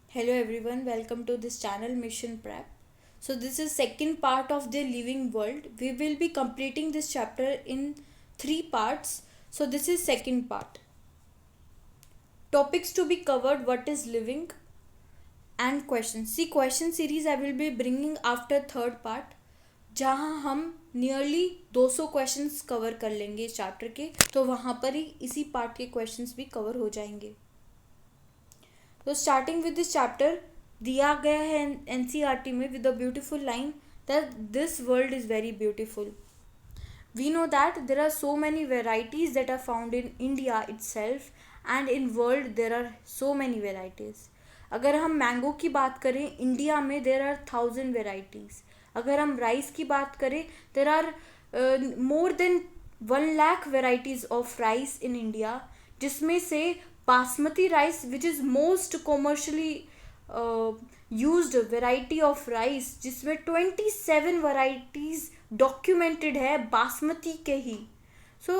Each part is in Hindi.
Hello everyone, welcome to this channel Mission Prep. So this is second part of the living world. We will be completing this chapter in 3 parts. So this is second part. Topics to be covered: what is living and questions. See, question series I will be bringing after third part, जहाँ हम नियरली 200 क्वेश्चंस कवर कर लेंगे इस चैप्टर के, तो वहाँ पर ही इसी पार्ट के क्वेश्चंस भी कवर हो जाएंगे. तो स्टार्टिंग विद दिस चैप्टर दिया गया है एनसीईआरटी में with a beautiful line that this world is very beautiful. We know that there are so many varieties that are found in India itself and in world there are so many varieties. अगर हम मैंगो की बात करें, इंडिया में there are 1000 varieties. अगर हम राइस की बात करें, there are more than 1 lakh varieties of rice in India, जिसमें से basmati rice which is most commercially used variety of rice, जिसमें 27 varieties डॉक्यूमेंटेड है बासमती के ही. सो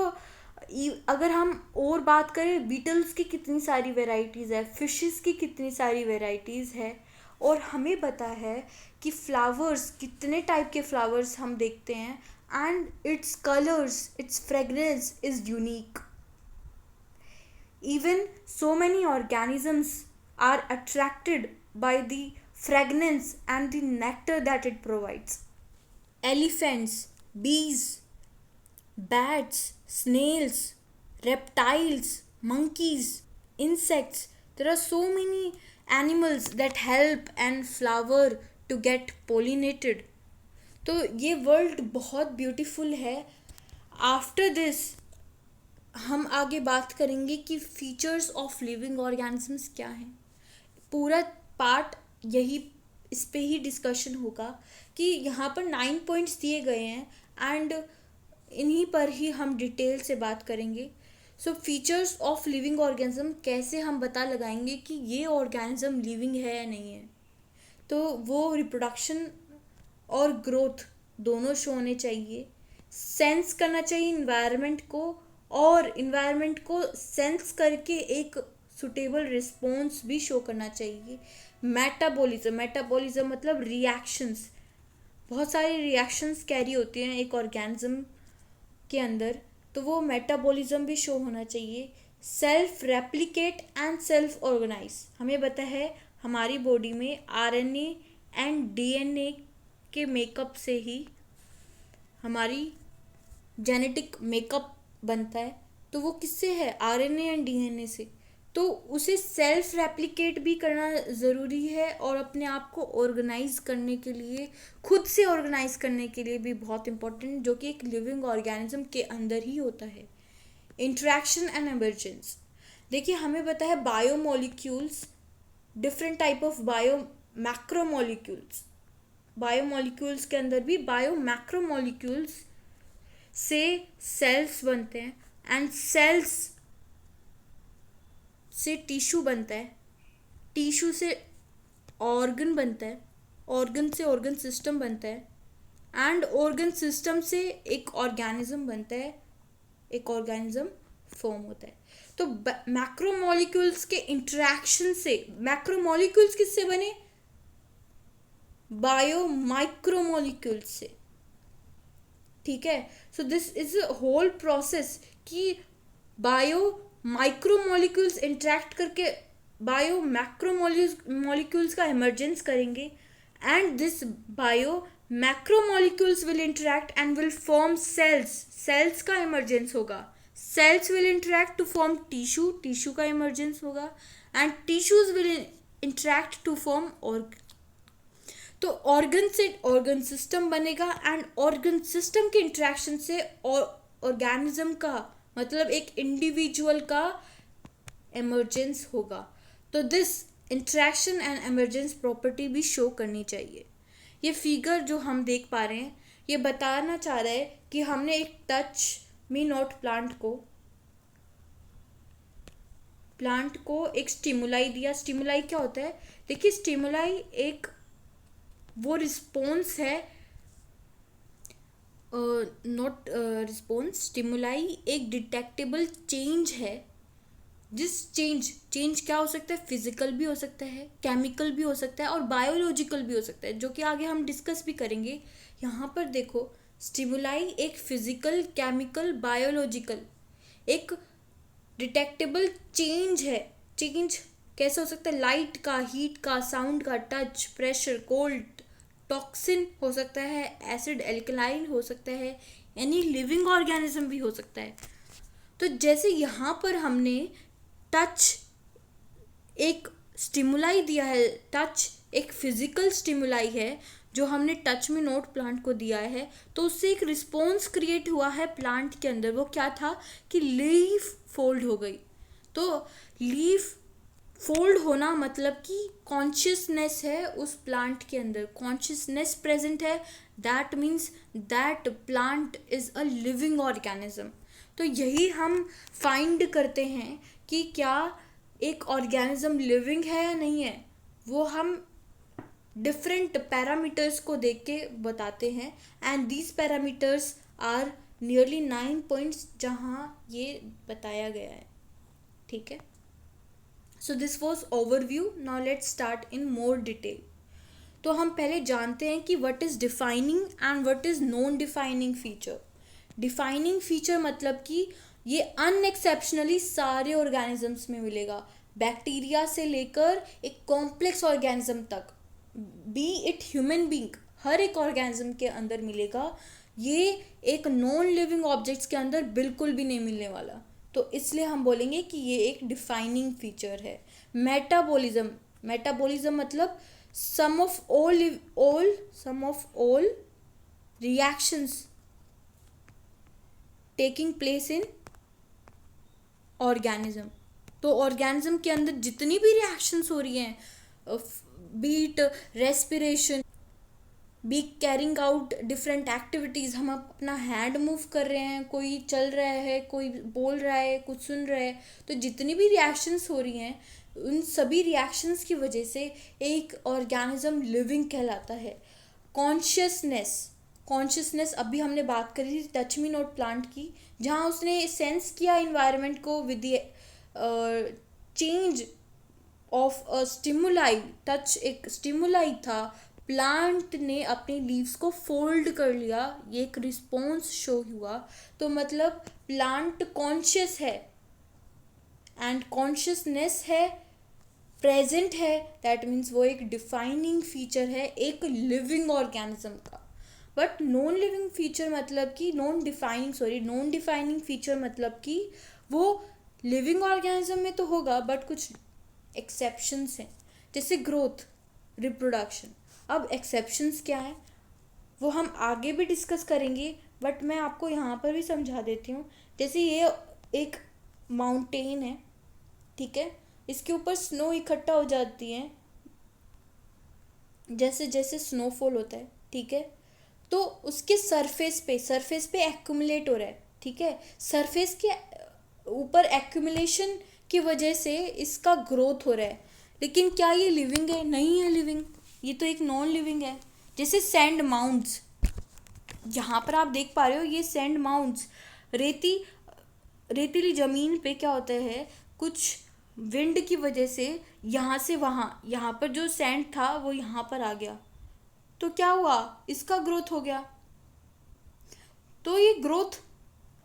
अगर हम और बात करें, बीटल्स की कितनी सारी वेराइटीज़ है, फिशेस की कितनी सारी वेराइटीज़ है, और हमें पता है कि फ्लावर्स कितने टाइप के फ्लावर्स हम देखते हैं, and it's colours, it's fragrance is unique. Even so many organisms are attracted by the fragrance and the nectar that it provides. Elephants, bees, bats, snails, reptiles, monkeys, insects. There are so many animals that help and flower to get pollinated. तो ये वर्ल्ड बहुत ब्यूटीफुल है. आफ्टर दिस हम आगे बात करेंगे कि फीचर्स ऑफ लिविंग ऑर्गेनिजम्स क्या हैं. पूरा पार्ट यही इस पे ही डिस्कशन होगा कि यहाँ पर 9 पॉइंट्स दिए गए हैं एंड इन्हीं पर ही हम डिटेल से बात करेंगे. सो फीचर्स ऑफ लिविंग ऑर्गेनिज्म कैसे हम पता लगाएंगे कि ये ऑर्गेनिज्म लिविंग है या नहीं है. तो वो रिप्रोडक्शन और ग्रोथ दोनों शो होने चाहिए. सेंस करना चाहिए इन्वायरमेंट को, और इन्वायरमेंट को सेंस करके एक सुटेबल रिस्पॉन्स भी शो करना चाहिए. मेटाबॉलिज्म मतलब रिएक्शंस. बहुत सारी रिएक्शंस कैरी होती हैं एक ऑर्गेनिज्म के अंदर, तो वो मेटाबॉलिज्म भी शो होना चाहिए. Self replicate and self organise. हमें पता है हमारी बॉडी में आरएनए एंड डीएनए के मेकअप से ही हमारी जेनेटिक मेकअप बनता है. तो वो किससे है? आरएनए एंड डीएनए से. तो उसे सेल्फ रेप्लिकेट भी करना ज़रूरी है, और अपने आप को ऑर्गेनाइज करने के लिए, खुद से ऑर्गेनाइज करने के लिए भी बहुत इम्पोर्टेंट, जो कि एक लिविंग ऑर्गेनिज्म के अंदर ही होता है. Interaction and emergence. देखिए, हमें पता है biomolecules, different type of macromolecules. Biomolecules के अंदर भी मैक्रोमोलिक्यूल्स से सेल्स बनते हैं, एंड सेल्स से टिश्यू बनता है, टिश्यू से ऑर्गन बनता है, ऑर्गन से ऑर्गन सिस्टम बनता है, एंड ऑर्गन सिस्टम से एक ऑर्गेनिज्म बनता है, एक ऑर्गेनिज्म फॉर्म होता है. तो मैक्रोमोलिक्यूल्स के इंटरेक्शन से, मैक्रोमोलिक्यूल्स किससे बने? माइक्रोमोलिक्यूल्स से. ठीक है. So this is a whole process कि माइक्रोमोलिक्यूल्स इंटरेक्ट करके मैक्रोमोलिक्यूल्स का इमर्जेंस करेंगे, and this macromolecules will interact and will form cells का इमर्जेंस होगा. Cells will interact to form tissue का इमर्जेंस होगा, and tissues will interact to form organ. तो ऑर्गन से ऑर्गन सिस्टम बनेगा, एंड ऑर्गन सिस्टम के इंटरेक्शन से ऑर्गेनिज्म का मतलब एक इंडिविजुअल का एमर्जेंस होगा. तो this interaction and emergence property भी शो करनी चाहिए. ये फिगर जो हम देख पा रहे हैं, ये बताना चाह रहा है कि हमने एक टच मी नॉट प्लांट को एक स्टिमुलाई दिया. स्टिमुलाई क्या होता है? देखिए, स्टिमुलाई एक वो रिस्पॉन्स है नॉट रिस्पॉन्स, स्टिमुलाई एक डिटेक्टेबल चेंज है। जिस चेंज क्या हो सकता है, फिजिकल भी हो सकता है, केमिकल भी हो सकता है और बायोलॉजिकल भी हो सकता है, जो कि आगे हम डिस्कस भी करेंगे। यहाँ पर देखो, स्टिमुलाई एक फिजिकल, केमिकल, बायोलॉजिकल एक डिटेक्टेबल चेंज है। चेंज कैसे हो सकता है, लाइट का, हीट का, साउंड का, टच, प्रेशर, कोल्ड, टॉक्सिन हो सकता है, एसिड एल्कलाइन हो सकता है, एनी लिविंग ऑर्गेनिज्म भी हो सकता है। तो जैसे यहाँ पर हमने टच एक स्टिमुलाई दिया है, टच एक फिजिकल स्टिमुलाई है जो हमने टच में नोट प्लांट को दिया है, तो उससे एक रिस्पॉन्स क्रिएट हुआ है प्लांट के अंदर। वो क्या था कि लीफ फोल्ड हो गई। तो लीफ फोल्ड होना मतलब कि कॉन्शियसनेस है उस प्लांट के अंदर, कॉन्शियसनेस प्रेजेंट है, that means that plant is a living organism. तो यही हम फाइंड करते हैं कि क्या एक ऑर्गेनिज्म लिविंग है या नहीं है, वो हम डिफरेंट पैरामीटर्स को देख के बताते हैं। And these parameters are nearly 9 points जहाँ ये बताया गया है। ठीक है, so this was overview. Now let's start in more detail. तो हम पहले जानते हैं कि what is defining and what is non defining feature. Defining feature मतलब कि ये अनएक्सेप्शनली सारे ऑर्गेनिजम्स में मिलेगा, बैक्टीरिया से लेकर एक कॉम्प्लेक्स ऑर्गेनिज्म तक, बी इट ह्यूमन बींग, हर एक ऑर्गेनिज्म के अंदर मिलेगा। ये एक नॉन लिविंग ऑब्जेक्ट्स के अंदर बिल्कुल भी नहीं मिलने वाला। तो इसलिए हम बोलेंगे कि ये एक डिफाइनिंग फीचर है। मेटाबॉलिज्म, मेटाबॉलिज्म मतलब sum of all reactions taking place in organism. तो ऑर्गेनिज्म के अंदर जितनी भी रिएक्शंस हो रही हैं, be it respiration, be carrying out different activities, हम अपना हैंड मूव कर रहे हैं, कोई चल रहा है, कोई बोल रहा है, कुछ सुन रहा है, तो जितनी भी रिएक्शंस हो रही हैं उन सभी रिएक्शंस की वजह से एक ऑर्गेनिज्म लिविंग कहलाता है। कॉन्शियसनेस, कॉन्शियसनेस अभी हमने बात करी थी टच मी नॉट प्लांट की, जहाँ उसने सेंस किया इन्वायरमेंट को with change of a stimuli. Touch एक स्टिमुलाई था, प्लांट ने अपने लीव्स को फोल्ड कर लिया, ये एक रिस्पॉन्स शो हुआ। तो मतलब प्लांट कॉन्शियस है एंड कॉन्शियसनेस है, प्रेजेंट है, दैट मीन्स वो एक डिफाइनिंग फीचर है एक लिविंग ऑर्गेनिज्म का। बट नॉन लिविंग फीचर मतलब कि नॉन डिफाइनिंग फीचर मतलब कि वो लिविंग ऑर्गेनिज्म में तो होगा बट कुछ एक्सेप्शंस हैं, जैसे ग्रोथ, रिप्रोडक्शन। अब एक्सेप्शंस क्या है वो हम आगे भी डिस्कस करेंगे, बट मैं आपको यहाँ पर भी समझा देती हूँ। जैसे ये एक माउंटेन है, ठीक है, इसके ऊपर स्नो इकट्ठा हो जाती है जैसे जैसे स्नोफॉल होता है, ठीक है, तो उसके सरफेस पे एक्यूमुलेट हो रहा है, ठीक है, सरफेस के ऊपर एक्यूमुलेशन की वजह से इसका ग्रोथ हो रहा है। लेकिन क्या ये लिविंग है? नहीं है लिविंग, ये तो एक नॉन लिविंग है। जैसे सैंड माउंट्स, यहाँ पर आप देख पा रहे हो, ये सैंड माउंट्स, रेतीली ज़मीन पे क्या होता है, कुछ विंड की वजह से यहाँ से वहाँ, यहाँ पर जो सैंड था वो यहाँ पर आ गया, तो क्या हुआ, इसका ग्रोथ हो गया। तो ये ग्रोथ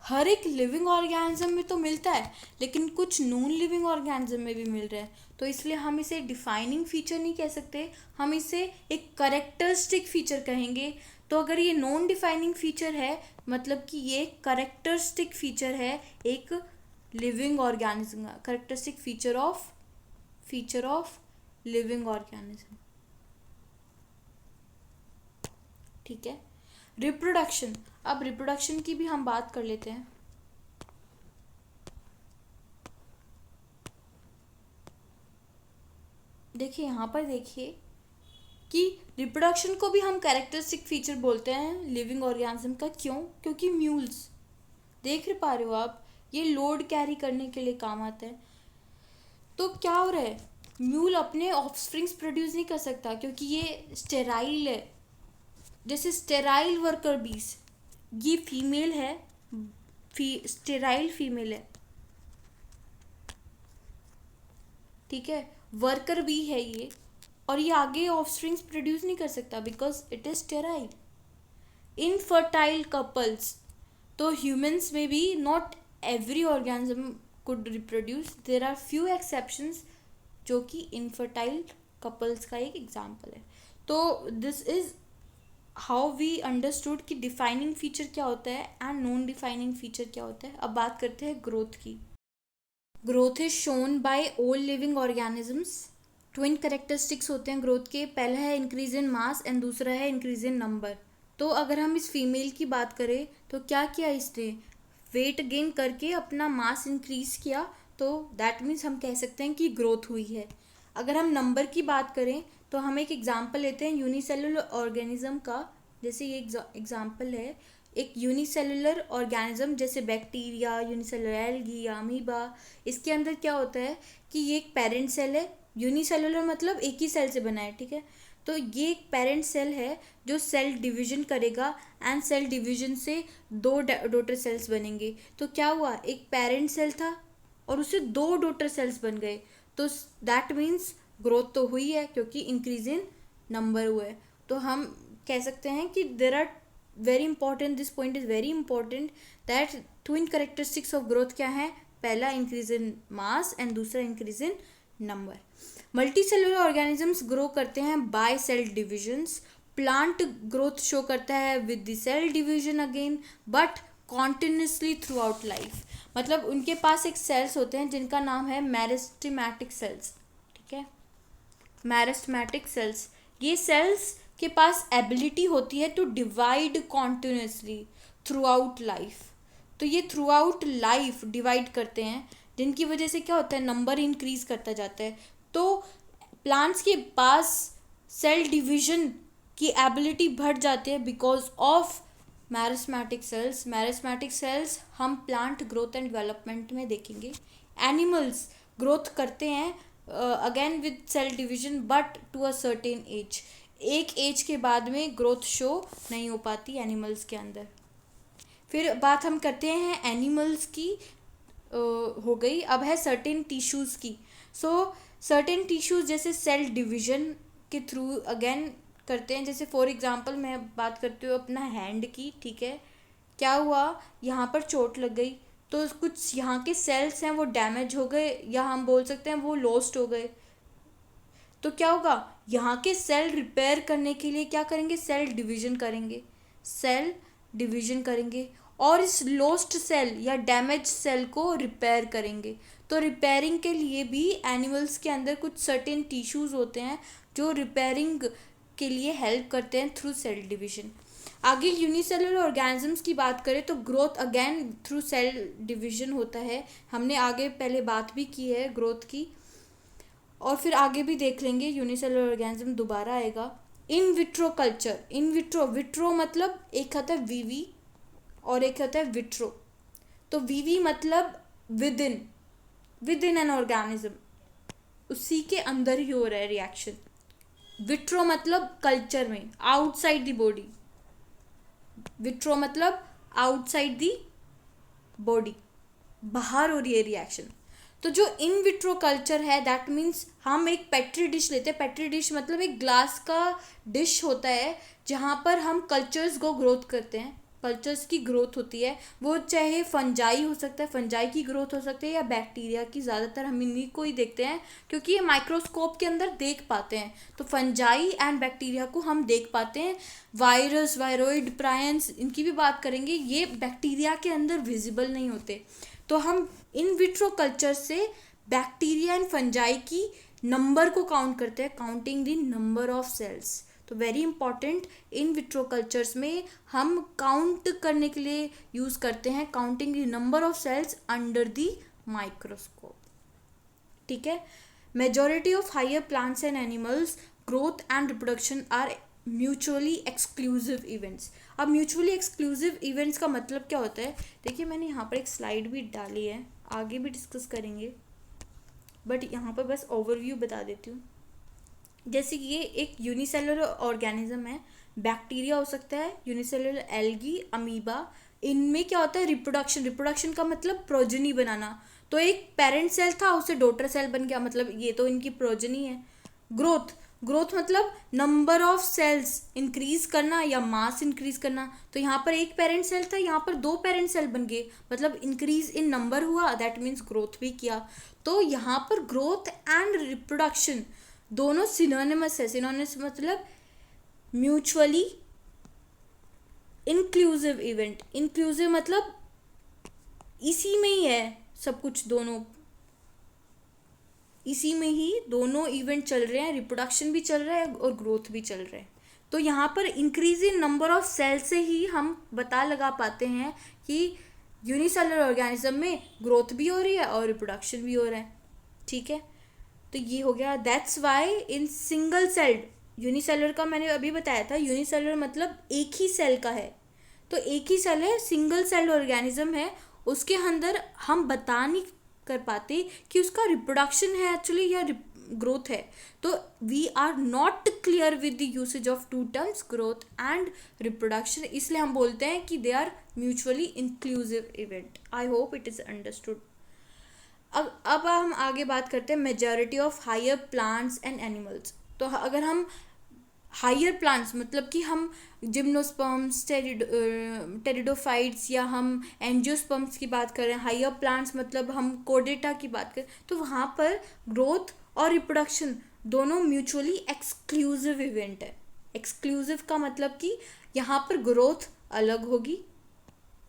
हर एक लिविंग ऑर्गेनिज्म में तो मिलता है, लेकिन कुछ नॉन लिविंग ऑर्गेनिज्म में भी मिल रहा है। तो इसलिए हम इसे डिफाइनिंग फीचर नहीं कह सकते, हम इसे एक करेक्टरिस्टिक फीचर कहेंगे। तो अगर ये नॉन डिफाइनिंग फीचर है मतलब कि ये करेक्टरिस्टिक फीचर है एक लिविंग ऑर्गेनिज्म का, characteristic feature of living organism. ठीक है, रिप्रोडक्शन। अब रिप्रोडक्शन की भी हम बात कर लेते हैं। देखिए यहाँ पर देखिए कि रिप्रोडक्शन को भी हम कैरेक्टरिस्टिक फीचर बोलते हैं लिविंग ऑर्गेनिज्म का। क्यों? क्योंकि म्यूल्स, देख पा रहे हो आप, ये लोड कैरी करने के लिए काम आता है। तो क्या हो रहा है, म्यूल अपने ऑफस्प्रिंग्स प्रोड्यूस नहीं कर सकता क्योंकि ये स्टेराइल है। जैसे स्टेराइल वर्कर बीज, ये फीमेल है, स्टेराइल फीमेल है, ठीक है, वर्कर बी है ये, और ये आगे ऑफस्प्रिंग्स प्रोड्यूस नहीं कर सकता because it is sterile. Infertile couples, तो ह्यूमंस में भी not every organism could reproduce, there are few exceptions जो कि इनफर्टाइल कपल्स का एक एग्जाम्पल है। तो this is how we understood कि डिफाइनिंग फीचर क्या होता है एंड नॉन डिफाइनिंग फीचर क्या होता है। अब बात करते हैं ग्रोथ की। Growth is shown by all living organisms. Twin characteristics होते हैं ग्रोथ के, पहला है इंक्रीज इन मास एंड दूसरा है इंक्रीज इन नंबर। तो अगर हम इस फीमेल की बात करें तो क्या किया इसने, वेट गेन करके अपना मास इंक्रीज किया, तो दैट मीन्स हम कह सकते हैं कि ग्रोथ हुई है। अगर हम नंबर की बात करें तो हम एक एग्जांपल लेते हैं यूनिसेलुलर ऑर्गेनिज्म का। जैसे ये एग्जांपल है एक यूनिसेलुलर ऑर्गेनिज्म जैसे बैक्टीरिया, यूनिसेलुलर एल्गी, अमीबा। इसके अंदर क्या होता है कि ये एक पेरेंट सेल है, यूनिसेलुलर मतलब एक ही सेल से बना है, ठीक है। तो ये एक पेरेंट सेल है जो सेल डिवीजन करेगा एंड सेल डिवीजन से दो डॉटर सेल्स बनेंगे। तो क्या हुआ, एक पेरेंट सेल था और उससे दो डॉटर सेल्स बन गए, तो दैट मीन्स ग्रोथ तो हुई है क्योंकि इंक्रीज इन नंबर हुआ है। तो हम कह सकते हैं कि there are very important, this point is very important that twin characteristics of growth क्या है, पहला इंक्रीज इन मास एंड दूसरा increase in number. Multicellular organisms grow करते हैं by cell divisions. Plant growth show करता है with the cell division again but continuously throughout life. मतलब उनके पास एक सेल्स होते हैं जिनका नाम है मेरिस्टेमेटिक सेल्स, ठीक है, मेरिस्टेमेटिक सेल्स। ये सेल्स के पास एबिलिटी होती है to divide continuously throughout life. तो ये थ्रू आउट लाइफ डिवाइड करते हैं, जिनकी वजह से क्या होता है, नंबर इंक्रीज करता जाता है। तो प्लांट्स के पास सेल डिवीजन की एबिलिटी बढ़ जाती है because of meristematic cells. Meristematic cells हम प्लांट ग्रोथ एंड डेवलपमेंट में देखेंगे। एनिमल्स ग्रोथ करते हैं again with cell division but to a certain age. एक एज के बाद में ग्रोथ शो नहीं हो पाती एनिमल्स के अंदर। फिर बात हम करते हैं एनिमल्स की हो गई, अब है सर्टेन टिश्यूज़ की। सो सर्टेन टिश्यूज़ जैसे सेल डिवीजन के थ्रू अगेन करते हैं। जैसे फॉर एग्जांपल मैं बात करती हूँ अपना हैंड की, ठीक है, क्या हुआ, यहाँ पर चोट लग गई तो कुछ यहाँ के सेल्स हैं वो डैमेज हो गए या हम बोल सकते हैं वो लॉस्ट हो गए। तो क्या होगा, यहाँ के सेल रिपेयर करने के लिए क्या करेंगे, सेल डिवीजन करेंगे, सेल डिवीजन करेंगे और इस लॉस्ट सेल या डैमेज सेल को रिपेयर करेंगे। तो रिपेयरिंग के लिए भी एनिमल्स के अंदर कुछ सर्टेन टिश्यूज़ होते हैं जो रिपेयरिंग के लिए हेल्प करते हैं थ्रू सेल डिवीजन। आगे यूनिसेलुलर ऑर्गेनिजम्स की बात करें तो growth again through cell division होता है। हमने आगे पहले बात भी की है ग्रोथ की और फिर आगे भी देख लेंगे, यूनिसेलुलर ऑर्गेनिज्म दोबारा आएगा। इन vitro culture, in vitro, vitro मतलब एक होता है वीवी और एक होता है विट्रो। तो वीवी मतलब विद इन एन ऑर्गेनिज्म, उसी के अंदर ही हो रहा है रिएक्शन। विट्रो मतलब कल्चर में, आउटसाइड द बॉडी। विट्रो मतलब आउटसाइड द बॉडी, बाहर हो रही है रिएक्शन। तो जो इन विट्रो कल्चर है दैट मीन्स हम एक पेट्री डिश लेते हैं। पेट्री डिश मतलब एक ग्लास का डिश होता है जहाँ पर हम कल्चर्स को ग्रोथ करते हैं, कल्चर्स की ग्रोथ होती है। वो चाहे फंजाई हो सकता है, फंजाई की ग्रोथ हो सकती है या बैक्टीरिया की। ज़्यादातर हम इन्हीं को ही देखते हैं क्योंकि ये माइक्रोस्कोप के अंदर देख पाते हैं। तो फंजाई एंड बैक्टीरिया को हम देख पाते हैं। वायरस, वायरोइड, प्रायंस, इनकी भी बात करेंगे, ये बैक्टीरिया के अंदर विजिबल नहीं होते। तो हम इन विट्रो कल्चर से बैक्टीरिया एंड फंजाई की नंबर को काउंट करते हैं, counting the number of cells. तो very important, in vitro cultures में हम काउंट करने के लिए यूज़ करते हैं counting the number of cells under the microscope, ठीक है। Majority of higher plants and animals growth and reproduction are mutually exclusive events. अब म्यूचुअली एक्सक्लूसिव इवेंट्स का मतलब क्या होता है, देखिए मैंने यहाँ पर एक स्लाइड भी डाली है, आगे भी डिस्कस करेंगे बट यहाँ पर बस ओवरव्यू बता देती हूँ। जैसे कि ये एक यूनिसेलुलर ऑर्गेनिज्म है बैक्टीरिया हो सकता है, यूनिसेलुलर एल्गी, अमीबा। इनमें क्या होता है, रिप्रोडक्शन। रिप्रोडक्शन का मतलब प्रोजनी बनाना। तो एक पेरेंट सेल था, उससे डॉटर सेल बन गया, मतलब ये तो इनकी प्रोजनी है। ग्रोथ, ग्रोथ मतलब नंबर ऑफ सेल्स इंक्रीज करना या मास इंक्रीज करना। तो यहाँ पर एक पेरेंट सेल था, यहाँ पर 2 पेरेंट सेल बन गए, मतलब इंक्रीज इन नंबर हुआ, दैट मीन्स ग्रोथ भी किया। तो यहाँ पर ग्रोथ एंड रिप्रोडक्शन दोनों सिनोनिमस है। सिनोनिमस मतलब म्यूचुअली इंक्लूसिव इवेंट। इंक्लूसिव मतलब इसी में ही है सब कुछ, दोनों इसी में ही दोनों इवेंट चल रहे हैं, रिप्रोडक्शन भी चल रहा है और ग्रोथ भी चल रहा है। तो यहाँ पर increase in number of cell से ही हम बता लगा पाते हैं कि यूनिसेलुलर ऑर्गेनिज्म में ग्रोथ भी हो रही है और रिप्रोडक्शन भी हो रहा है। ठीक है, तो ये हो गया। That's why in single celled, unicellular का मैंने अभी बताया था, यूनिसेलुलर मतलब एक ही सेल का है। तो एक ही सेल है, सिंगल सेल ऑर्गेनिज्म है, उसके अंदर हम बता नहीं कर पाते कि उसका रिप्रोडक्शन है एक्चुअली या ग्रोथ है। तो we are not clear with the usage of two terms, growth and reproduction, इसलिए हम बोलते हैं कि they are mutually inclusive event. I hope it is understood. अब हम आगे बात करते हैं majority of higher plants and animals. तो अगर हम हायर प्लांट्स मतलब कि हम जिम्नोस्पर्म्स, टेरिडोफाइट्स या हम एंजियोस्पर्म्स की बात करें, हायर प्लांट्स मतलब हम कोर्डेटा की बात करें, तो वहाँ पर ग्रोथ और रिप्रोडक्शन दोनों म्यूचुअली एक्सक्लूसिव इवेंट है। एक्सक्लूसिव का मतलब कि यहाँ पर ग्रोथ अलग होगी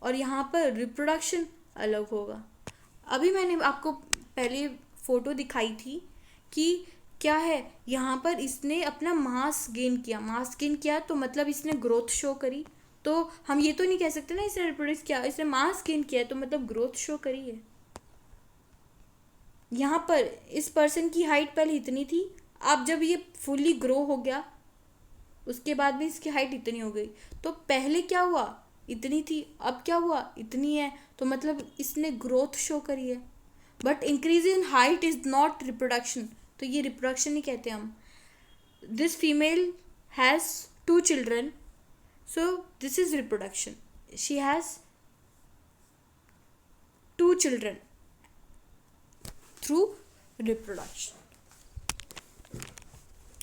और यहाँ पर रिप्रोडक्शन अलग होगा। अभी मैंने आपको पहले फोटो दिखाई थी कि क्या है, यहाँ पर इसने अपना मास गेन किया। मास गेन किया तो मतलब इसने ग्रोथ शो करी। तो हम ये तो नहीं कह सकते ना इसने रिप्रोड्यूस किया, इसने मास गेन किया है तो मतलब ग्रोथ शो करी है। यहाँ पर इस पर्सन की हाइट पहले इतनी थी, अब जब ये फुली ग्रो हो गया उसके बाद भी इसकी हाइट इतनी हो गई। तो पहले क्या हुआ, इतनी थी, अब क्या हुआ, इतनी है, तो मतलब इसने ग्रोथ शो करी है। But increase in height is not reproduction, तो ये रिप्रोडक्शन नहीं कहते हम। This female has 2 children, so this is reproduction. She has 2 children through reproduction.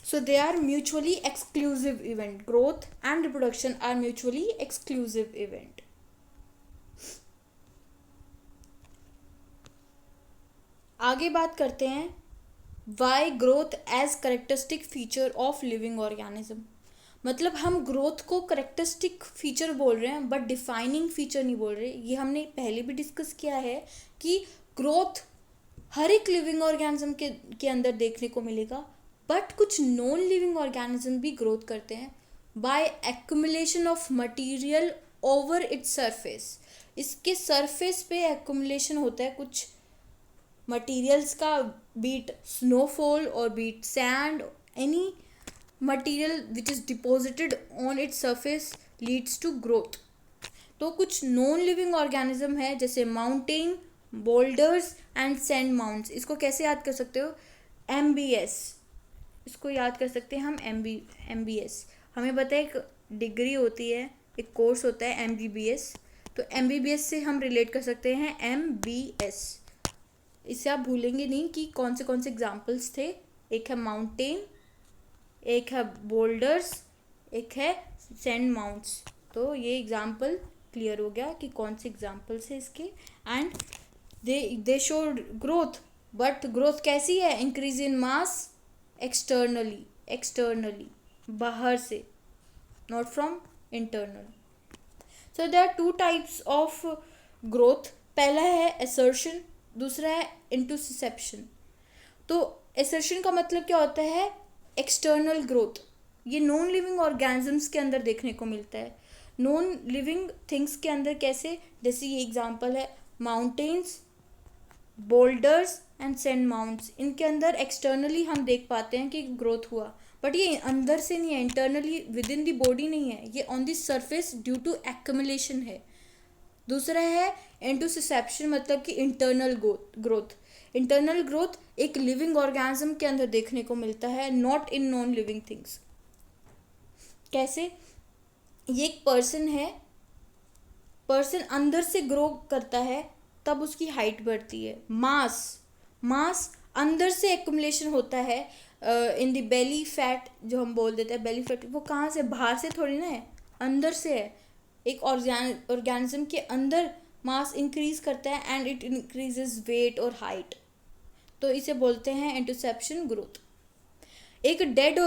So they are mutually exclusive event. Growth and reproduction are mutually exclusive event. आगे बात करते हैं why growth as characteristic feature of living organism. मतलब हम ग्रोथ को करेक्टरिस्टिक फीचर बोल रहे हैं बट डिफाइनिंग फीचर नहीं बोल रहे। ये हमने पहले भी डिस्कस किया है कि ग्रोथ हर एक लिविंग ऑर्गेनिज्म के अंदर देखने को मिलेगा, बट कुछ नॉन लिविंग ऑर्गेनिज्म भी ग्रोथ करते हैं by accumulation of material over its surface. इसके सरफेस पे एक्युमुलेशन होता है कुछ मटेरियल्स का, बीट स्नोफॉल और be it sand, any material which is deposited on its surface leads to growth. तो कुछ नॉन लिविंग ऑर्गेनिज्म है जैसे mountain, boulders and sand mounts. इसको कैसे याद कर सकते हो, MBS, इसको याद कर सकते हैं हम MBS। हमें पता है एक डिग्री होती है, एक कोर्स होता है MBBS, तो MBBS से हम रिलेट कर सकते हैं MBS। इससे आप भूलेंगे नहीं कि कौन से एग्जाम्पल्स थे। एक है माउंटेन, एक है बोल्डर्स, एक है सैंड माउंट्स। तो ये एग्जाम्पल क्लियर हो गया कि कौन से एग्जाम्पल्स है इसके। And they show growth, but growth कैसी है, इंक्रीज इन मास एक्सटर्नली बाहर से, not from internal. So there are 2 types of growth. पहला है असर्शन, दूसरा है इंटरसेप्शन। तो असर्शन का मतलब क्या होता है, एक्सटर्नल ग्रोथ। ये नॉन लिविंग ऑर्गेनिजम्स के अंदर देखने को मिलता है। नॉन लिविंग थिंग्स के अंदर कैसे, जैसे ये एग्जांपल है mountains, boulders and sand mounts. इनके अंदर एक्सटर्नली हम देख पाते हैं कि ग्रोथ हुआ, बट ये अंदर से नहीं है, internally within the body नहीं है, ये on the surface due to accumulation है। दूसरा है इंटरसेप्शन, मतलब कि इंटरनल ग्रोथ। इंटरनल ग्रोथ एक लिविंग ऑर्गेनिज्म के अंदर देखने को मिलता है, not in non living things. कैसे, ये एक पर्सन है, पर्सन अंदर से ग्रो करता है तब उसकी हाइट बढ़ती है। मास अंदर से एक्युमुलेशन होता है इन द बेली फैट, जो हम बोल देते हैं बेली फैट, वो कहाँ से, बाहर से थोड़ी ना है, अंदर से है। एक ऑर्गेनिज्म के अंदर मास इंक्रीज करता है एंड इट इंक्रीजेस वेट और हाइट, तो इसे बोलते हैं इंटरसेप्शन ग्रोथ। एक डेड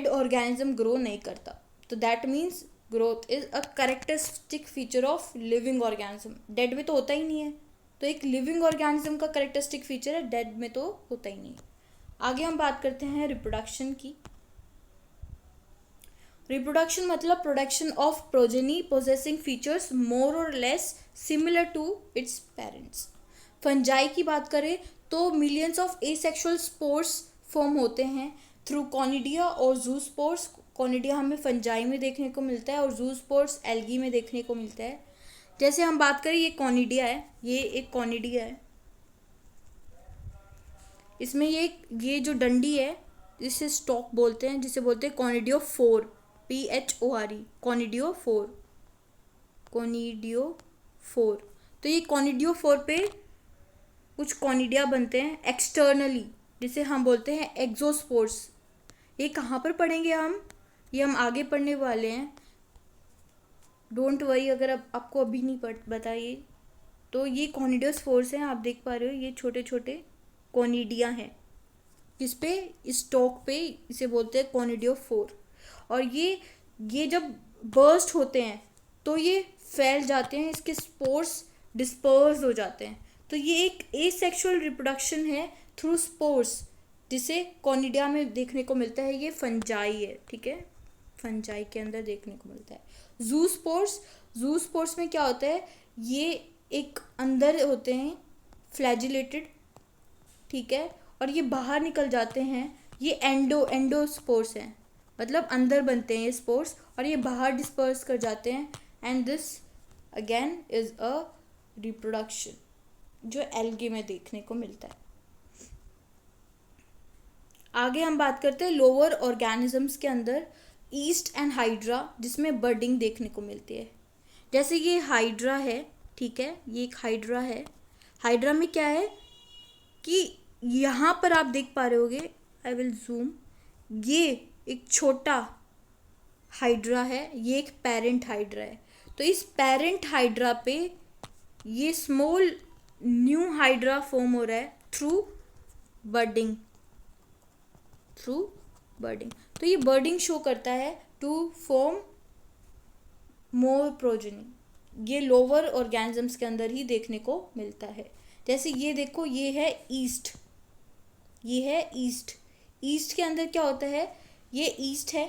ऑर्गेनिज्म ग्रो नहीं करता, तो that means growth is a characteristic feature of living organism. Dead में तो होता ही नहीं है, तो एक लिविंग ऑर्गेनिज्म का कैरेक्टरिस्टिक फीचर है, डेड में तो होता ही नहीं है। आगे हम बात करते हैं रिप्रोडक्शन की। रिप्रोडक्शन मतलब production of progeny possessing features more और less similar to its parents. Fungi की बात करें तो millions of asexual spores form होते हैं थ्रू कॉनिडिया और जूस्पोर्स। कॉनिडिया हमें फंजाई में देखने को मिलता है और जूस्पोर्स एल्गी में देखने को मिलता है। जैसे हम बात करें, ये कॉनिडिया है, ये एक कॉनिडिया है, इसमें ये जो डंडी है जिसे स्टॉक बोलते हैं, जिसे बोलते हैं कॉनिडियोफोर, PHORE, कॉनिडियोफोर। तो ये कॉनिडियोफोर पे कुछ कॉनिडिया बनते हैं एक्सटर्नली, जिसे हम बोलते हैं एक्सोस्पोर्स। ये कहाँ पर पढ़ेंगे हम, ये हम आगे पढ़ने वाले हैं, डोंट वरी अगर आपको अभी नहीं बताइए। तो ये कॉनिडियोस्पोर्स हैं, आप देख पा रहे हो, ये छोटे छोटे कॉनिडिया हैं जिस पे स्टॉक पे इसे बोलते हैं कॉनिडियोफोर। और ये जब बर्स्ट होते हैं तो ये फैल जाते हैं, इसके स्पोर्स डिस्पर्स हो जाते हैं। तो ये एक एसेक्सुअल रिप्रोडक्शन है थ्रू स्पोर्स, जिसे कॉनिडिया में देखने को मिलता है। ये फंजाई है, ठीक है, फंजाई के अंदर देखने को मिलता है। जूस्पोर्स में क्या होता है, ये एक अंदर होते हैं फ्लैजिलेटेड, ठीक है, और ये बाहर निकल जाते हैं। ये एंडोस्पोर्स हैं, मतलब अंदर बनते हैं ये स्पोर्स और ये बाहर डिस्पर्स कर जाते हैं। And this again is a reproduction जो एल्गी में देखने को मिलता है। आगे हम बात करते हैं लोअर ऑर्गेनिजम्स के अंदर ईस्ट एंड हाइड्रा, जिसमें बर्डिंग देखने को मिलती है। जैसे ये हाइड्रा है, ठीक है, ये एक हाइड्रा है। हाइड्रा में क्या है कि यहाँ पर आप देख पा रहे होगे, आई विल जूम, ये एक छोटा हाइड्रा है, ये एक पेरेंट हाइड्रा है। तो इस पेरेंट हाइड्रा पे ये स्मॉल न्यू हाइड्रा फॉर्म हो रहा है थ्रू बर्डिंग। तो ये बर्डिंग शो करता है टू फॉर्म मोर प्रोजेनी। ये लोअर ऑर्गेनिजम्स के अंदर ही देखने को मिलता है। जैसे ये देखो, ये है ईस्ट, ईस्ट के अंदर क्या होता है, ये ईस्ट है,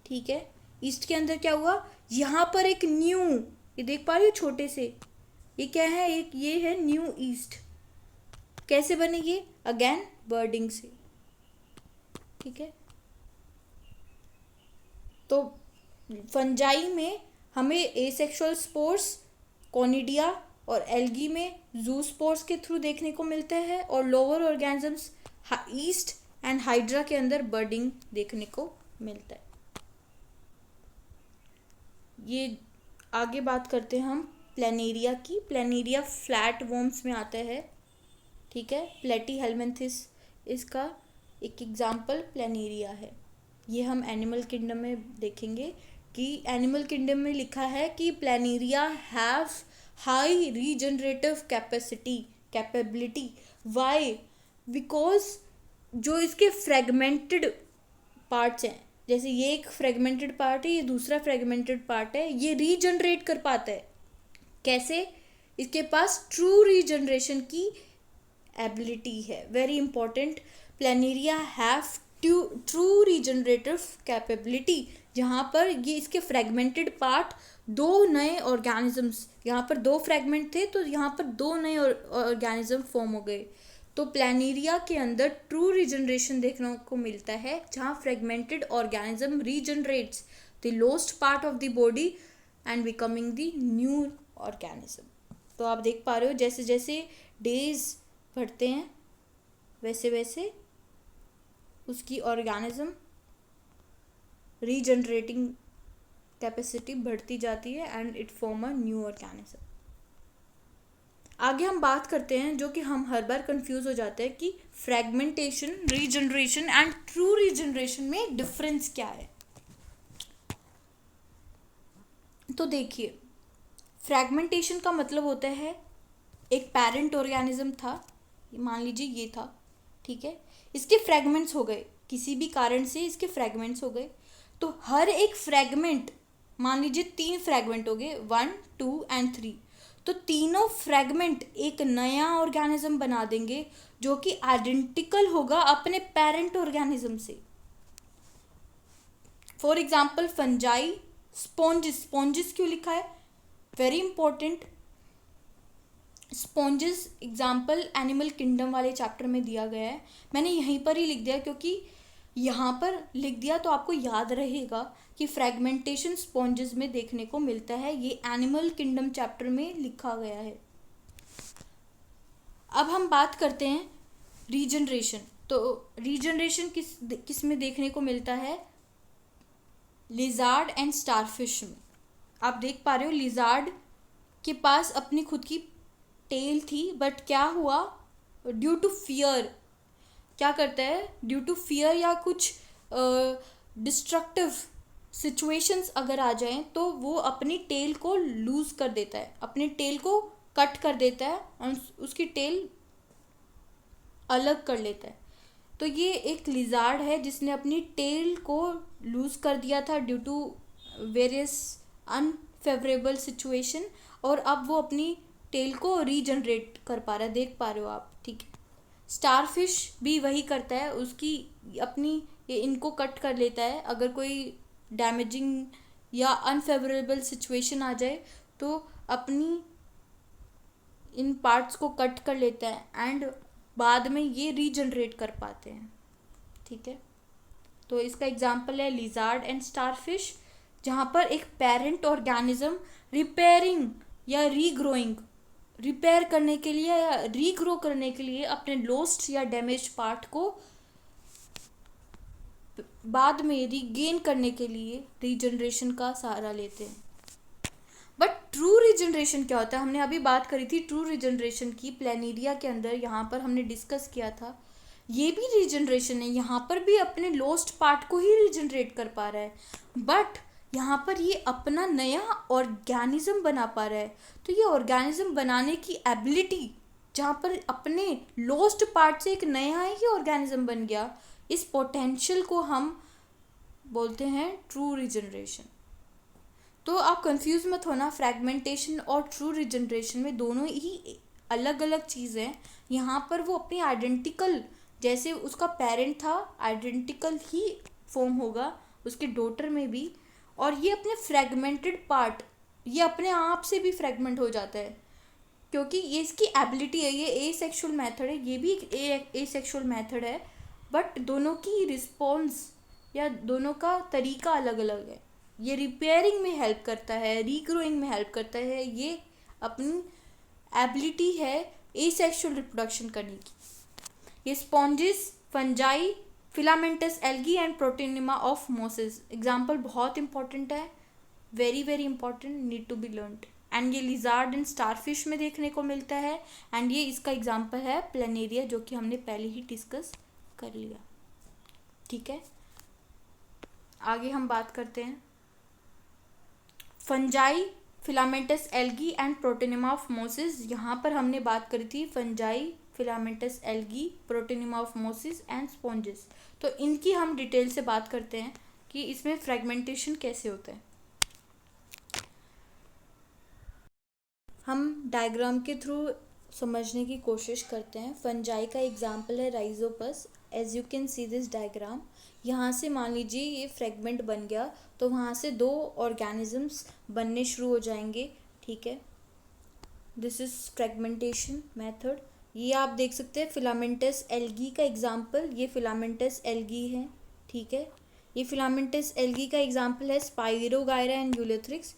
ठीक है। ईस्ट के अंदर क्या हुआ, यहाँ पर एक न्यू, ये देख पा रही हो छोटे से, ये क्या है, एक ये है न्यू ईस्ट। कैसे बने ये, अगेन बर्डिंग से, ठीक है। तो फंजाई में हमें एसेक्सुअल स्पोर्स कॉनिडिया और एल्गी में जूस्पोर्स के थ्रू देखने को मिलते हैं, और lower organisms east and hydra के अंदर बर्डिंग देखने को मिलता है। ये आगे बात करते हैं हम प्लेनेरिया की। प्लेनेरिया फ्लैट वॉर्म्स में आता है, ठीक है। प्लेटीहेल्मिन्थिस इसका एक एग्जाम्पल प्लेनेरिया है। ये हम एनिमल किंगडम में देखेंगे कि एनिमल किंगडम में लिखा है कि planaria have high regenerative capability. Why? Because जो इसके फ्रेगमेंटेड पार्ट्स हैं, जैसे ये एक फ्रेगमेंटेड पार्ट है, ये दूसरा फ्रेगमेंटेड पार्ट है, ये रीजनरेट कर पाता है। कैसे? इसके पास ट्रू रीजनरेशन की एबिलिटी है। Very important, planaria have true regenerative capability, जहाँ पर ये इसके फ्रेगमेंटेड पार्ट, दो नए ऑर्गेनिजम्स, यहाँ पर दो फ्रेगमेंट थे तो यहाँ पर दो नए ऑर्गेनिज्म फॉर्म हो गए। तो प्लेनेरिया के अंदर ट्रू रीजनरेशन देखने को मिलता है, जहाँ fragmented organism regenerates the lost part of the body and becoming the new organism. तो आप देख पा रहे हो, जैसे जैसे डेज बढ़ते हैं वैसे वैसे उसकी ऑर्गेनिज्म रीजनरेटिंग कैपेसिटी बढ़ती जाती है and it form a new organism. आगे हम बात करते हैं जो कि हम हर बार कंफ्यूज हो जाते हैं कि fragmentation, regeneration and true regeneration में डिफरेंस क्या है। तो देखिए, फ्रेगमेंटेशन का मतलब होता है एक पेरेंट ऑर्गेनिज्म था, मान लीजिए ये था, ठीक है, इसके फ्रेगमेंट्स हो गए, किसी भी कारण से इसके फ्रेगमेंट्स हो गए, तो हर एक फ्रेगमेंट, मान लीजिए 3 फ्रेगमेंट हो गए, 1, 2 एंड 3, तो तीनों फ्रेगमेंट एक नया ऑर्गेनिज्म बना देंगे जो कि आइडेंटिकल होगा अपने पेरेंट ऑर्गेनिज्म से। For example fungi, spongin, spongin क्यों लिखा है, very important, spongin example animal kingdom वाले चैप्टर में दिया गया है, मैंने यहीं पर ही लिख दिया क्योंकि यहाँ पर लिख दिया तो आपको याद रहेगा कि फ्रेगमेंटेशन स्पॉन्जिस में देखने को मिलता है, ये एनिमल किंगडम चैप्टर में लिखा गया है। अब हम बात करते हैं रीजनरेशन। तो रीजनरेशन किस में देखने को मिलता है, लिजार्ड एंड स्टारफिश में। आप देख पा रहे हो लिजार्ड के पास अपनी खुद की टेल थी, बट क्या हुआ, ड्यू टू फियर, क्या करता है, ड्यू टू फियर या कुछ डिस्ट्रक्टिव सिचुएशंस अगर आ जाएं तो वो अपनी टेल को लूज कर देता है, अपनी टेल को कट कर देता है और उसकी टेल अलग कर लेता है। तो ये एक लिजार्ड है जिसने अपनी टेल को लूज कर दिया था due to various unfavourable situation, और अब वो अपनी टेल को रीजनरेट कर पा रहा है, देख पा रहे हो आप, ठीक है। स्टारफिश भी वही करता है, उसकी अपनी ये इनको कट कर लेता है, अगर कोई डैमेजिंग या अनफेवरेबल सिचुएशन आ जाए तो अपनी इन पार्ट्स को कट कर लेता है एंड बाद में ये रीजनरेट कर पाते हैं, ठीक है। तो इसका एग्जाम्पल है लिजार्ड एंड स्टारफिश, जहाँ पर एक पेरेंट ऑर्गेनिज्म रिपेयरिंग या रीग्रोइंग, रिपेयर करने के लिए या रीग्रो करने के लिए अपने लॉस्ट या डैमेज पार्ट को बाद में रीगेन करने के लिए रीजनरेशन का सहारा लेते हैं। बट ट्रू रीजनरेशन क्या होता है, हमने अभी बात करी थी ट्रू रीजनरेशन की, प्लेनेरिया के अंदर यहाँ पर हमने डिस्कस किया था, ये भी रीजनरेशन है, यहाँ पर भी अपने लॉस्ट पार्ट को ही रीजनरेट कर पा रहा है, बट यहाँ पर ये अपना नया ऑर्गेनिज्म बना पा रहा है। तो ये ऑर्गेनिज्म बनाने की एबिलिटी, जहाँ पर अपने लॉस्ट पार्ट से एक नया ही ऑर्गेनिज्म बन गया, इस पोटेंशियल को हम बोलते हैं ट्रू रीजनरेशन। तो आप कंफ्यूज मत होना, फ्रेगमेंटेशन और ट्रू रीजनरेशन में दोनों ही अलग अलग चीज़ हैं। यहाँ पर वो अपनी आइडेंटिकल, जैसे उसका पेरेंट था आइडेंटिकल ही फॉर्म होगा उसके डॉटर में भी, और ये अपने फ्रेगमेंटेड पार्ट, ये अपने आप से भी फ्रेगमेंट हो जाता है क्योंकि ये इसकी एबिलिटी है, ये एसेक्सुअल मेथड है, ये भी एक एसेक्सुअल मेथड है, बट दोनों की रिस्पॉन्स या दोनों का तरीका अलग अलग है। ये रिपेयरिंग में हेल्प करता है, रीग्रोइंग में हेल्प करता है, ये अपनी एबिलिटी है एसेक्सुअल रिप्रोडक्शन करने की। ये sponges, fungi, filamentous algae and protonema of mosses example बहुत इंपॉर्टेंट है, very very important, need to be learned. And ये लिजार्ड एंड स्टारफिश में देखने को मिलता है, एंड ये इसका एग्जाम्पल है प्लेनेरिया, जो कि हमने पहले ही डिस्कस कर लिया, ठीक है। आगे हम बात करते हैं fungi, filamentous algae and protonema of Moses. यहाँ पर हमने बात करी थी fungi, filamentous algae, प्रोटीनिमा of Moses and spongin. तो इनकी हम डिटेल से बात करते हैं कि इसमें फ्रेगमेंटेशन कैसे होता है। हम डायग्राम के थ्रू समझने की कोशिश करते हैं। फंजाई का एग्जाम्पल है rhizopus, as you can see this diagram. यहाँ से मान लीजिए ये फ्रेगमेंट बन गया, तो वहाँ से 2 ऑर्गेनिजम्स बनने शुरू हो जाएंगे, ठीक है। This is fragmentation method. ये आप देख सकते हैं फिलामेंटस एल्गी का एग्जाम्पल, ये फिलामेंटस एल्गी है, ठीक है। ये फिलामेंटस एल्गी का एग्जाम्पल है स्पाइरोगायरा एंड यूलोथ्रिक्स।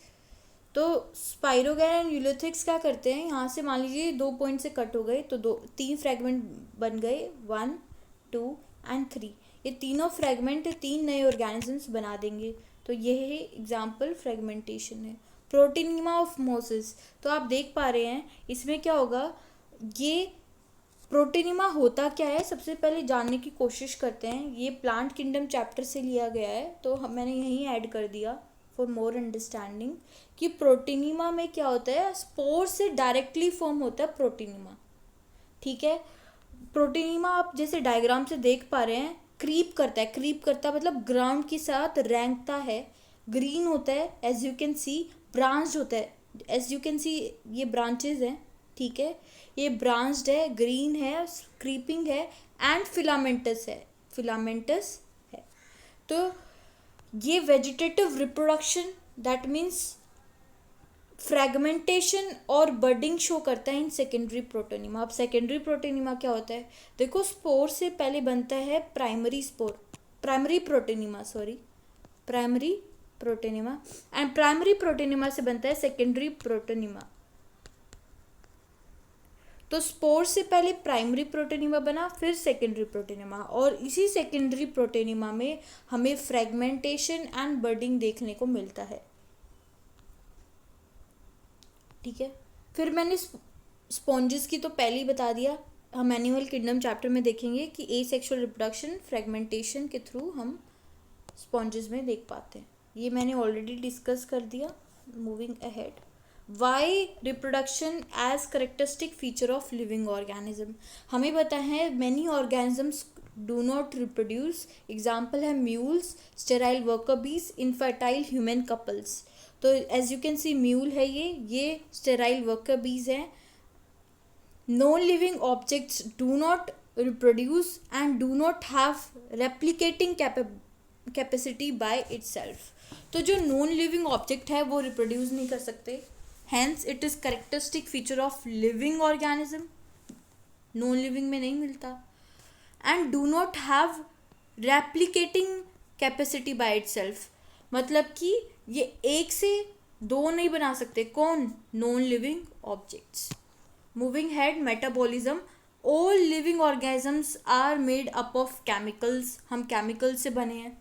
तो स्पाइरोगायरा एंड यूलोथ्रिक्स क्या करते हैं, यहाँ से मान लीजिए 2 पॉइंट से कट हो गए तो 3 फ्रेगमेंट बन गए, 1, 2 एंड 3। ये तीनों फ्रेगमेंट 3 नए ऑर्गेनिजम्स बना देंगे। तो ये है एग्जाम्पल फ्रेगमेंटेशन है। प्रोटीनिमा ऑफ मोसिस, तो आप देख पा रहे हैं इसमें क्या होगा, ये प्रोटीनिमा होता क्या है सबसे पहले जानने की कोशिश करते हैं। ये प्लांट किंगडम चैप्टर से लिया गया है, तो मैंने यहीं ऐड कर दिया फॉर मोर अंडरस्टैंडिंग कि प्रोटीनिमा में क्या होता है, स्पोर से डायरेक्टली फॉर्म होता है प्रोटीनिमा। ठीक है, प्रोटीनिमा आप जैसे डायग्राम से देख पा रहे हैं, क्रीप करता है मतलब ग्राउंड के साथ रेंगता है, ग्रीन होता है as you can see, branched होता है एज यू कैन सी, ये ब्रांचेज हैं। ठीक है, ये ब्रांच्ड है, ग्रीन है, क्रीपिंग है एंड फिलामेंटस है। तो ये vegetative reproduction that means fragmentation और बर्डिंग शो करता है इन सेकेंडरी प्रोटोनिमा। अब सेकेंडरी प्रोटोनिमा क्या होता है, देखो स्पोर से पहले बनता है primary protonema and primary protonema से बनता है सेकेंडरी प्रोटोनिमा। तो स्पोर से पहले प्राइमरी प्रोटोनिमा बना, फिर सेकेंडरी प्रोटोनिमा, और इसी सेकेंडरी प्रोटोनिमा में हमें फ्रेगमेंटेशन एंड बर्डिंग देखने को मिलता है। ठीक है, फिर मैंने स्पॉन्जेस की तो पहले ही बता दिया, हम एनिमल किंगडम चैप्टर में देखेंगे कि एसेक्सुअल रिप्रोडक्शन फ्रेगमेंटेशन के थ्रू हम स्पॉन्जेस में देख पाते हैं, ये मैंने ऑलरेडी डिस्कस कर दिया। Moving ahead, why reproduction as characteristic feature of living organism. हमें पता है many organisms do not reproduce, example है mules, sterile worker bees, infertile human couples. तो as you can see mule है ये स्टेराइल वर्कर बीज है। Non living objects do not reproduce and do not have replicating capacity by itself. तो जो नॉन लिविंग ऑब्जेक्ट है वो रिप्रोड्यूस नहीं कर सकते, hence it is characteristic feature of living organism, non living में नहीं मिलता। And do not have replicating capacity by itself, मतलब कि ये एक से दो नहीं बना सकते, कौन, non living objects. Moving head, metabolism, all living organisms are made up of chemicals, हम केमिकल से बने हैं।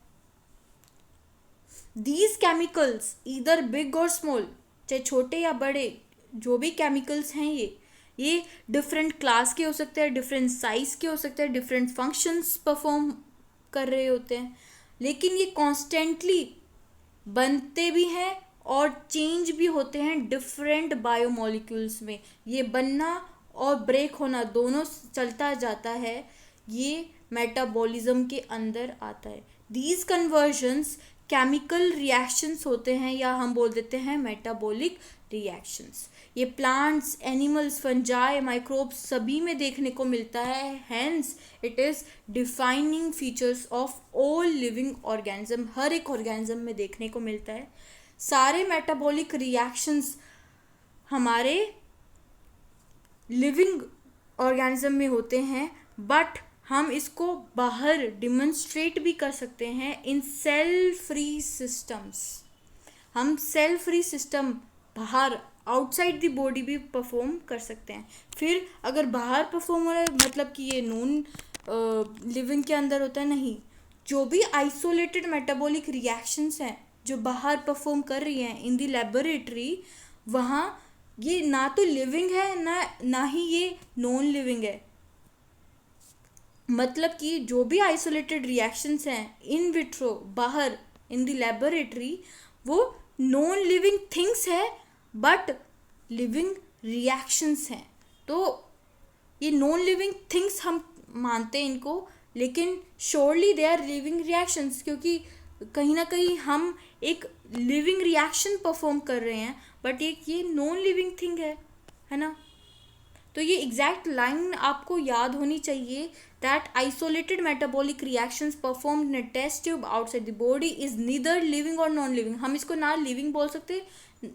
These chemicals either big or small, चाहे छोटे या बड़े जो भी केमिकल्स हैं ये डिफरेंट क्लास के हो सकते हैं, डिफरेंट साइज के हो सकते हैं, डिफरेंट फंक्शंस परफॉर्म कर रहे होते हैं, लेकिन ये कॉन्स्टेंटली बनते भी हैं और चेंज भी होते हैं डिफरेंट बायोमोलिक्यूल्स में। ये बनना और ब्रेक होना दोनों चलता जाता है, ये मेटाबॉलिज्म के अंदर आता है। दीज कन्वर्जन्स केमिकल रिएक्शंस होते हैं, या हम बोल देते हैं मेटाबॉलिक रिएक्शंस। ये प्लांट्स, एनिमल्स, फंजाई, माइक्रोब्स सभी में देखने को मिलता है, hence it is defining features of all living organism, हर एक ऑर्गेनिज्म में देखने को मिलता है। सारे मेटाबॉलिक रिएक्शंस हमारे लिविंग ऑर्गेनिज्म में होते हैं, बट हम इसको बाहर डिमॉन्स्ट्रेट भी कर सकते हैं इन सेल फ्री सिस्टम्स। हम सेल फ्री सिस्टम बाहर आउटसाइड द बॉडी भी परफॉर्म कर सकते हैं। फिर अगर बाहर परफॉर्म हो रहा है मतलब कि ये नॉन लिविंग के अंदर होता है, नहीं, जो भी आइसोलेटेड मेटाबॉलिक रिएक्शंस हैं जो बाहर परफॉर्म कर रही हैं इन द लेबोरेटरी, वहाँ ये ना तो लिविंग है ना ही ये नॉन लिविंग है। मतलब कि जो भी आइसोलेटेड रिएक्शंस हैं इन विट्रो बाहर इन द लेबोरेटरी, वो नॉन लिविंग थिंग्स है बट लिविंग रिएक्शंस हैं। तो ये नॉन लिविंग थिंग्स हम मानते हैं इनको, लेकिन surely they are living reactions, क्योंकि कहीं ना कहीं हम एक लिविंग रिएक्शन परफॉर्म कर रहे हैं, बट ये नॉन लिविंग थिंग है ना। तो ये एग्जैक्ट लाइन आपको याद होनी चाहिए, that isolated metabolic reactions performed in a test tube outside the body is neither living or non living. हम इसको ना लिविंग बोल सकते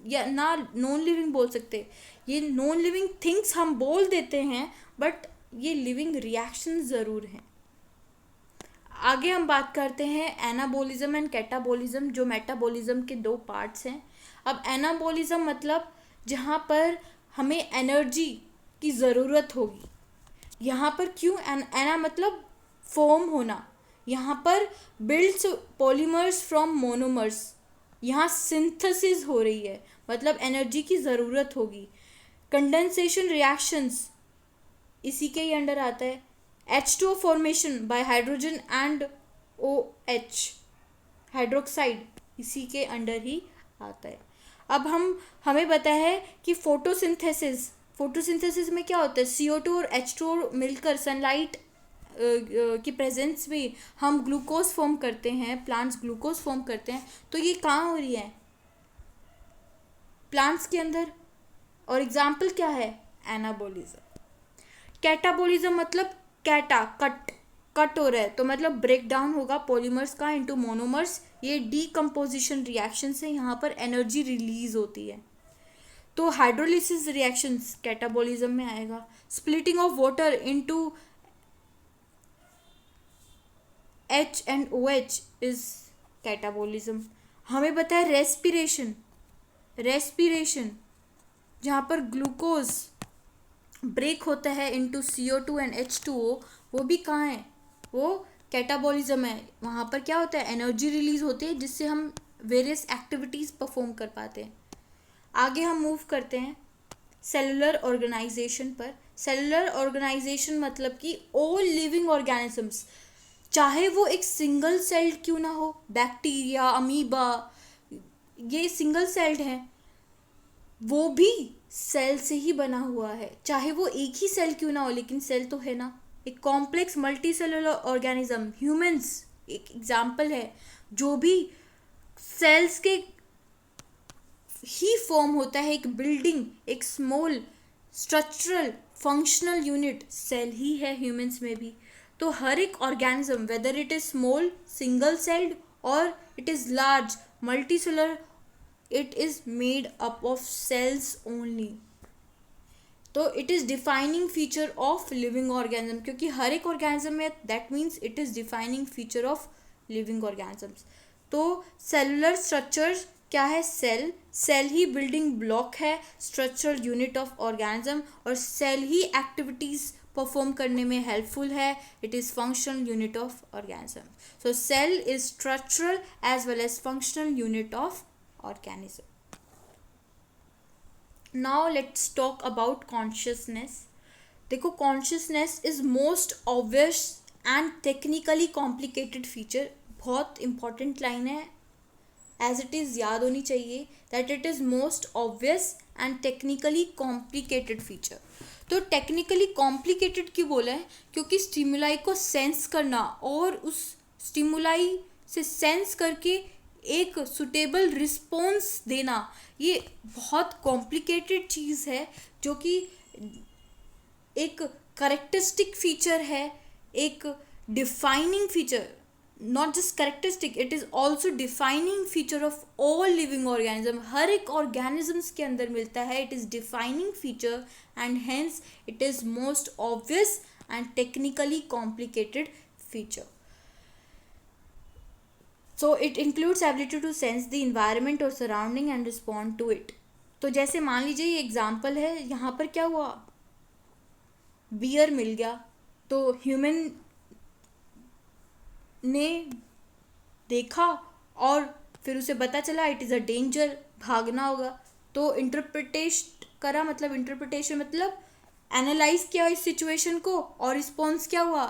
या ना नॉन लिविंग बोल सकते, ये नॉन लिविंग थिंग्स हम बोल देते हैं, बट ये लिविंग रिएक्शन ज़रूर हैं। आगे हम बात करते हैं एनाबॉलिज्म एंड कैटाबॉलिज्म, जो मेटाबॉलिज्म के दो पार्ट्स हैं। अब एनाबॉलिज्म मतलब जहाँ पर हमें एनर्जी की ज़रूरत होगी, यहाँ पर क्यों, एना मतलब फॉर्म होना, यहाँ पर बिल्ड्स पॉलीमर्स फ्रॉम मोनोमर्स, यहाँ सिंथेसिस हो रही है, मतलब एनर्जी की ज़रूरत होगी। कंडेंसेशन रिएक्शंस इसी के ही अंडर आता है। H2O formation by hydrogen and OH hydroxide इसी के अंडर ही आता है। अब हमें पता है कि फोटोसिंथेसिस में क्या होता है, CO2 और H2O मिलकर सनलाइट की प्रेजेंस में हम ग्लूकोज फॉर्म करते हैं, प्लांट्स ग्लूकोज फॉर्म करते हैं। तो ये कहाँ हो रही है, प्लांट्स के अंदर। और एग्जाम्पल क्या है, एनाबोलिज्म। कैटाबोलिज्म मतलब कट हो रहा है, तो मतलब ब्रेक डाउन होगा पॉलीमर्स का इनटू मोनोमर्स। ये डीकम्पोजिशन रिएक्शन से यहाँ पर एनर्जी रिलीज होती है। तो हाइड्रोलिसिस रिएक्शंस कैटाबोलिज्म में आएगा। Splitting of water into H and OH is catabolism. हमें पता है रेस्पिरेशन जहाँ पर ग्लूकोज ब्रेक होता है इनटू CO2 एंड H2O, वो भी कहाँ है, वो कैटाबोलिज्म है। वहाँ पर क्या होता है, एनर्जी रिलीज होती है जिससे हम वेरियस एक्टिविटीज़ परफॉर्म कर पाते हैं। आगे हम मूव करते हैं सेलुलर ऑर्गेनाइजेशन पर। सेलुलर ऑर्गेनाइजेशन मतलब कि ऑल लिविंग ऑर्गेनिजम्स, चाहे वो एक सिंगल सेल्ड क्यों ना हो, बैक्टीरिया, अमीबा, ये सिंगल सेल्ड है, वो भी सेल से ही बना हुआ है। चाहे वो एक ही सेल क्यों ना हो, लेकिन सेल तो है ना। एक complex multi cellular organism, humans एक एग्जाम्पल है, जो भी सेल्स के ही फॉर्म होता है। एक बिल्डिंग, एक small structural functional unit cell ही है ह्यूमंस में भी। तो हर एक organism, whether it is small single celled और it is large multicellular, it is made up of cells only। तो it is defining feature of living organism, क्योंकि हर एक organism में, that means it is defining feature of living organisms। तो cellular structure क्या है, सेल ही बिल्डिंग ब्लॉक है, स्ट्रक्चरल यूनिट ऑफ ऑर्गेनिज्म, और सेल ही एक्टिविटीज परफॉर्म करने में हेल्पफुल है। It is functional unit of organism. So cell is structural as well as functional unit of organism। Now let's talk about consciousness। देखो, consciousness is most obvious and technically complicated feature। बहुत important line है, as it is याद होनी चाहिए, that it is most obvious and technically complicated feature। तो technically complicated क्यों बोला है, क्योंकि स्टिमुलाई को सेंस करना और उस स्टिमुलाई से सेंस करके एक सुटेबल रिस्पॉन्स देना, ये बहुत कॉम्प्लिकेटेड चीज़ है, जो कि एक करेक्टरिस्टिक फीचर है, एक defining feature, not just characteristic, it is also defining feature of all living organism. हर एक ऑर्गेनिजम्स के अंदर मिलता है। It is defining feature and hence it is most obvious and technically complicated feature. So it includes ability to sense the environment or surrounding and respond to it। तो जैसे मान लीजिए ये एग्जाम्पल है, यहाँ पर क्या हुआ, बियर मिल गया, तो ह्यूमन ने देखा और फिर उसे पता चला इट इज़ अ डेंजर, भागना होगा। तो इंटरप्रिटेशन मतलब एनालाइज किया इस सिचुएशन को, और रिस्पॉन्स क्या हुआ,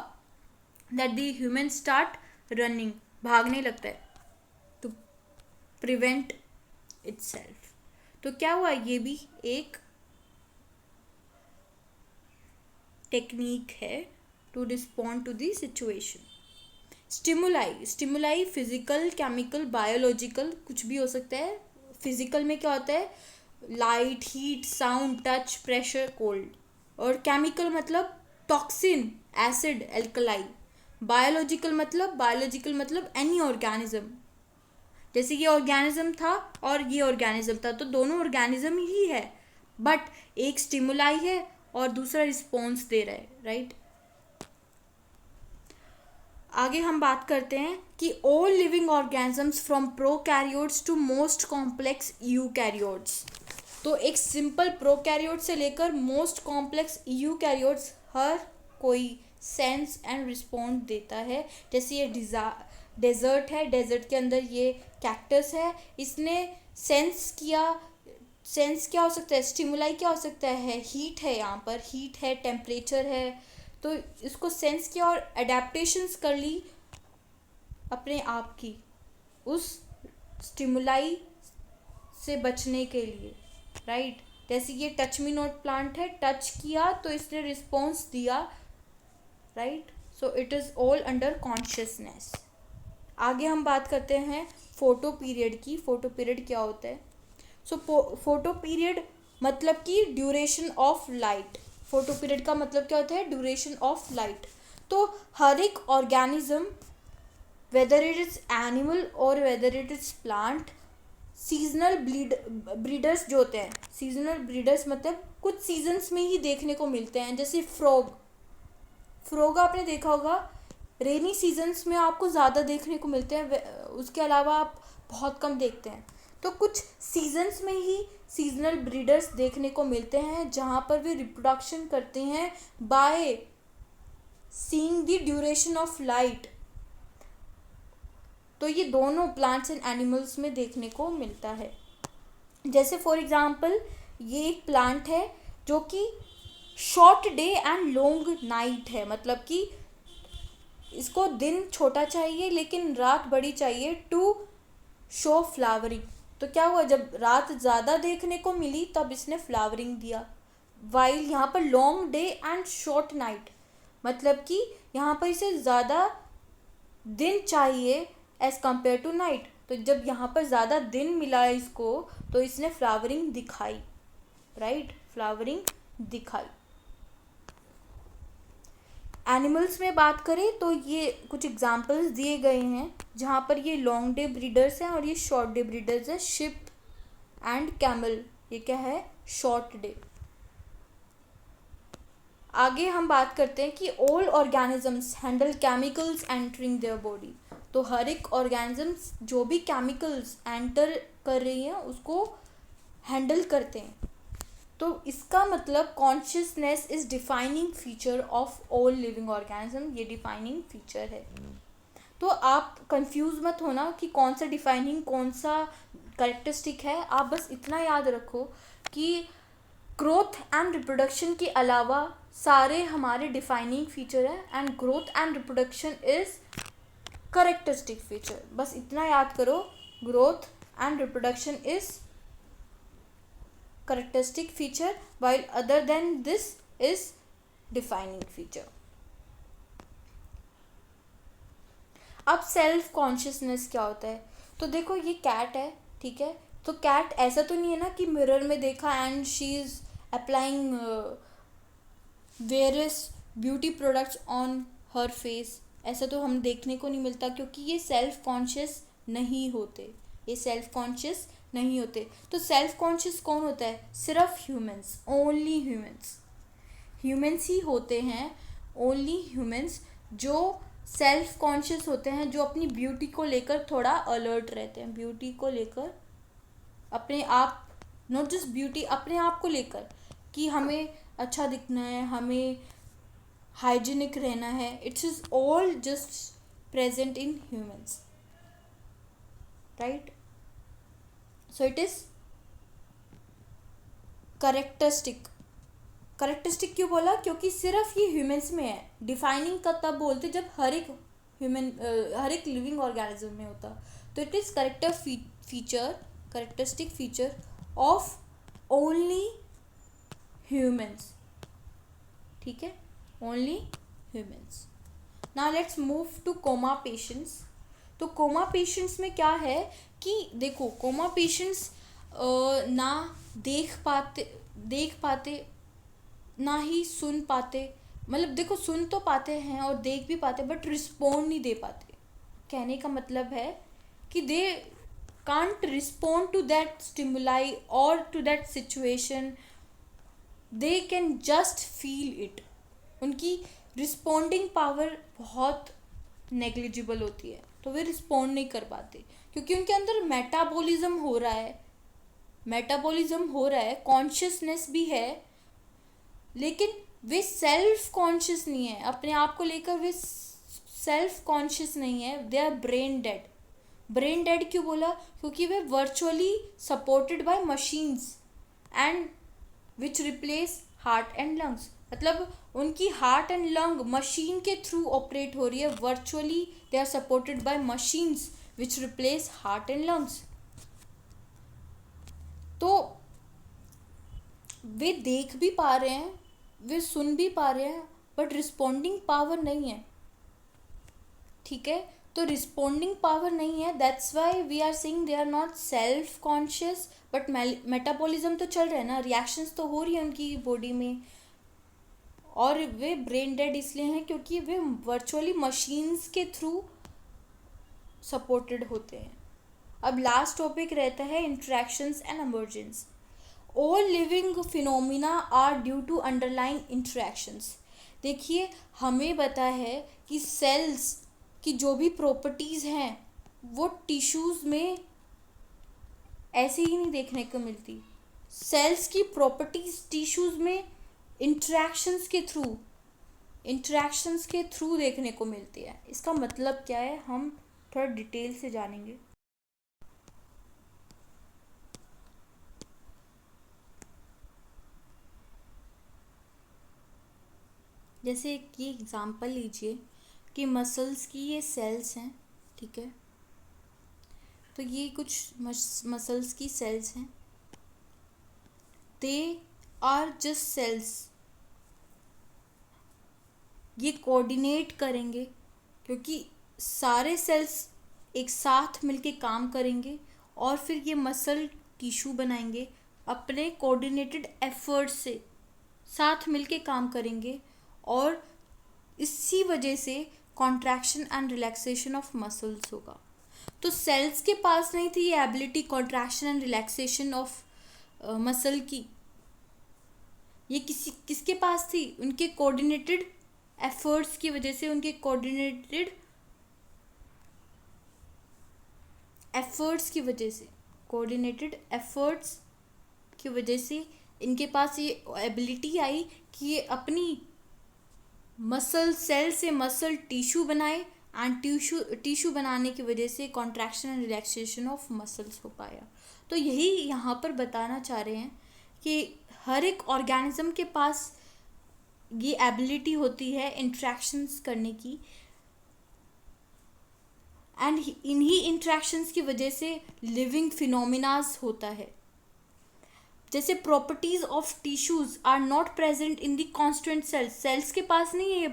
that the human start running, भागने लगता है टू प्रिवेंट इटसेल्फ। तो क्या हुआ, ये भी एक टेक्निक है to respond to the situation. Stimuli physical, chemical, biological कुछ भी हो सकता है। फिजिकल में क्या होता है, light, heat, sound, touch, pressure, cold. और केमिकल मतलब टॉक्सिन, एसिड, एल्कलाई। बायोलॉजिकल मतलब एनी ऑर्गेनिज्म, जैसे ये ऑर्गेनिज्म था और ये ऑर्गेनिज्म था, तो दोनों ऑर्गेनिज्म ही है, बट एक स्टिमुलाई है और दूसरा रिस्पॉन्स दे रहा है, राइट। आगे हम बात करते हैं कि all living organisms from prokaryotes to most complex eukaryotes. तो एक सिंपल प्रोकैरियोट से लेकर मोस्ट कॉम्प्लेक्स यूकैरियोट्स, हर कोई सेंस एंड रिस्पॉन्स देता है। जैसे ये डेजर्ट है, डेजर्ट के अंदर ये कैक्टस है, इसने सेंस किया। सेंस क्या हो सकता है, स्टिमुलाई क्या हो सकता है, हीट है, यहाँ पर हीट है, टेम्परेचर है, तो इसको सेंस किया और एडेप्टेशंस कर ली अपने आप की उस स्टिमुलाई से बचने के लिए, राइट। जैसे ये टच मी नॉट प्लांट है, टच किया तो इसने रिस्पॉन्स दिया, right. So it is all under consciousness. आगे हम बात करते हैं फोटो पीरियड की। फोटो पीरियड क्या होता है? सो फोटो पीरियड मतलब कि duration of light. Photoperiod का मतलब क्या होता है? Duration of light. तो हर एक organism, whether it is animal और whether it is plant, seasonal breeders जो होते हैं, सीजनल ब्रीडर्स मतलब कुछ सीजन्स में ही देखने को मिलते हैं। जैसे फ्रॉग आपने देखा होगा, रेनी सीजन्स में आपको ज़्यादा देखने को मिलते हैं, उसके अलावा आप बहुत कम देखते हैं। तो कुछ सीजन्स में ही सीजनल ब्रीडर्स देखने को मिलते हैं जहाँ पर वे रिप्रोडक्शन करते हैं by seeing the duration of light. तो ये दोनों प्लांट्स एंड एनिमल्स में देखने को मिलता है। जैसे फॉर एग्जांपल ये एक प्लांट है जो कि short day and long night है, मतलब कि इसको दिन छोटा चाहिए लेकिन रात बड़ी चाहिए टू शो फ्लावरिंग। तो क्या हुआ, जब रात ज़्यादा देखने को मिली तब इसने फ्लावरिंग दिया। वाइल यहाँ पर long day and short night मतलब कि यहाँ पर इसे ज़्यादा दिन चाहिए एज कम्पेयर टू नाइट। तो जब यहाँ पर ज़्यादा दिन मिला इसको तो इसने फ्लावरिंग दिखाई, राइट, फ्लावरिंग दिखाई। एनिमल्स में बात करें तो ये कुछ एग्जांपल्स दिए गए हैं जहाँ पर ये लॉन्ग डे ब्रीडर्स हैं और ये शॉर्ट डे ब्रीडर्स हैं। शिप एंड कैमल, ये क्या है, शॉर्ट डे। आगे हम बात करते हैं कि all organisms handle chemicals entering their body. तो हर एक ऑर्गेनिजम्स जो भी केमिकल्स एंटर कर रही हैं उसको हैंडल करते हैं। तो इसका मतलब consciousness is defining feature of all living organism, ये डिफाइनिंग फीचर है। तो आप कंफ्यूज मत होना कि कौन सा डिफाइनिंग कौन सा करेक्टरिस्टिक है। आप बस इतना याद रखो कि ग्रोथ एंड रिप्रोडक्शन के अलावा सारे हमारे डिफाइनिंग फीचर हैं and growth and reproduction is characteristic feature. बस इतना याद करो, growth and reproduction is characteristic feature while other than this is defining feature. अब सेल्फ कॉन्शियसनेस क्या होता है? तो देखो ये कैट है, ठीक है, तो कैट ऐसा तो नहीं है ना कि मिरर में देखा and she is applying various beauty products on her face. ऐसा तो हम देखने को नहीं मिलता क्योंकि ये सेल्फ कॉन्शियस नहीं होते, ये सेल्फ कॉन्शियस नहीं होते। तो सेल्फ कॉन्शियस कौन होता है? सिर्फ ह्यूमंस, ओनली ह्यूमंस। ह्यूमंस ही होते हैं, ओनली ह्यूमंस जो सेल्फ कॉन्शियस होते हैं, जो अपनी ब्यूटी को लेकर थोड़ा अलर्ट रहते हैं, ब्यूटी को लेकर, अपने आप, नॉट जस्ट ब्यूटी, अपने आप को लेकर कि हमें अच्छा दिखना है, हमें हाइजीनिक रहना है। It's is all just present in humans, right. So it is characteristic. Characteristic क्यों बोला? क्योंकि सिर्फ ये ह्यूमंस में है। डिफाइनिंग का तब बोलते जब हर एक लिविंग ऑर्गेनिज्म में होता। तो it is characteristic feature of only humans, ठीक है, only humans. Now let's move two comma patients. तो कोमा पेशेंट्स में क्या है कि देखो, कोमा पेशेंट्स ना देख पाते ना ही सुन पाते, मतलब देखो सुन तो पाते हैं और देख भी पाते बट रिस्पॉन्ड नहीं दे पाते। कहने का मतलब है कि they can't respond to that stimuli और to that situation, they can just feel it. उनकी रिस्पॉन्डिंग पावर बहुत नेग्लिजिबल होती है, तो वे रिस्पॉन्ड नहीं कर पाते क्योंकि उनके अंदर मेटाबॉलिज्म हो रहा है, कॉन्शियसनेस भी है, लेकिन वे सेल्फ कॉन्शियस नहीं है, अपने आप को लेकर वे सेल्फ कॉन्शियस नहीं है, they are brain dead. Brain dead क्यों बोला? क्योंकि वे virtually supported by machines and which replace heart and lungs. मतलब उनकी हार्ट एंड लंग मशीन के थ्रू ऑपरेट हो रही है, virtually they are supported by machines which replace heart and lungs. तो वे देख भी पा रहे हैं, वे सुन भी पा रहे हैं, बट रिस्पॉन्डिंग पावर नहीं है। ठीक है, तो रिस्पॉन्डिंग पावर नहीं है, that's why we are saying they are not self conscious, but metabolism तो चल रहा है ना, रिएक्शंस तो हो रही है उनकी बॉडी में, और वे ब्रेन डेड इसलिए हैं क्योंकि वे वर्चुअली मशीन्स के थ्रू सपोर्टेड होते हैं। अब लास्ट टॉपिक रहता है interactions and emergence. All living phenomena are due to underlying interactions. देखिए, हमें पता है कि सेल्स की जो भी प्रॉपर्टीज़ हैं वो टिश्यूज़ में ऐसे ही नहीं देखने को मिलती। सेल्स की प्रॉपर्टीज़ टिश्यूज़ में इंटरेक्शंस के थ्रू देखने को मिलती है। इसका मतलब क्या है, हम थोड़ा डिटेल से जानेंगे। जैसे ये एग्जांपल लीजिए कि मसल्स की ये सेल्स हैं, ठीक है, तो ये कुछ मसल्स की सेल्स हैं, दे आर जस्ट सेल्स। ये कोऑर्डिनेट करेंगे क्योंकि सारे सेल्स एक साथ मिलके काम करेंगे और फिर ये मसल टिश्यू बनाएंगे, अपने कोऑर्डिनेटेड एफर्ट से साथ मिलके काम करेंगे, और इसी वजह से contraction and relaxation of muscles होगा। तो सेल्स के पास नहीं थी ये ability contraction and relaxation of muscle की, ये किसके पास थी? उनके कोऑर्डिनेटेड एफर्ट्स की वजह से, उनके कोऑर्डिनेटेड एफर्ट्स की वजह से, कोऑर्डिनेटेड एफर्ट्स की वजह से इनके पास ये एबिलिटी आई कि ये अपनी मसल सेल से मसल टिश्यू बनाए, एंड टिश्यू बनाने की वजह से contraction and relaxation of muscles हो पाया। तो यही यहाँ पर बताना चाह रहे हैं कि हर एक ऑर्गेनिज्म के पास ये एबिलिटी होती है इंट्रैक्शंस करने की, एंड इन्हीं इंट्रैक्शंस की वजह से लिविंग फिनोमिनास होता है। जैसे properties of tissues are not present in the constant cells के पास नहीं है ये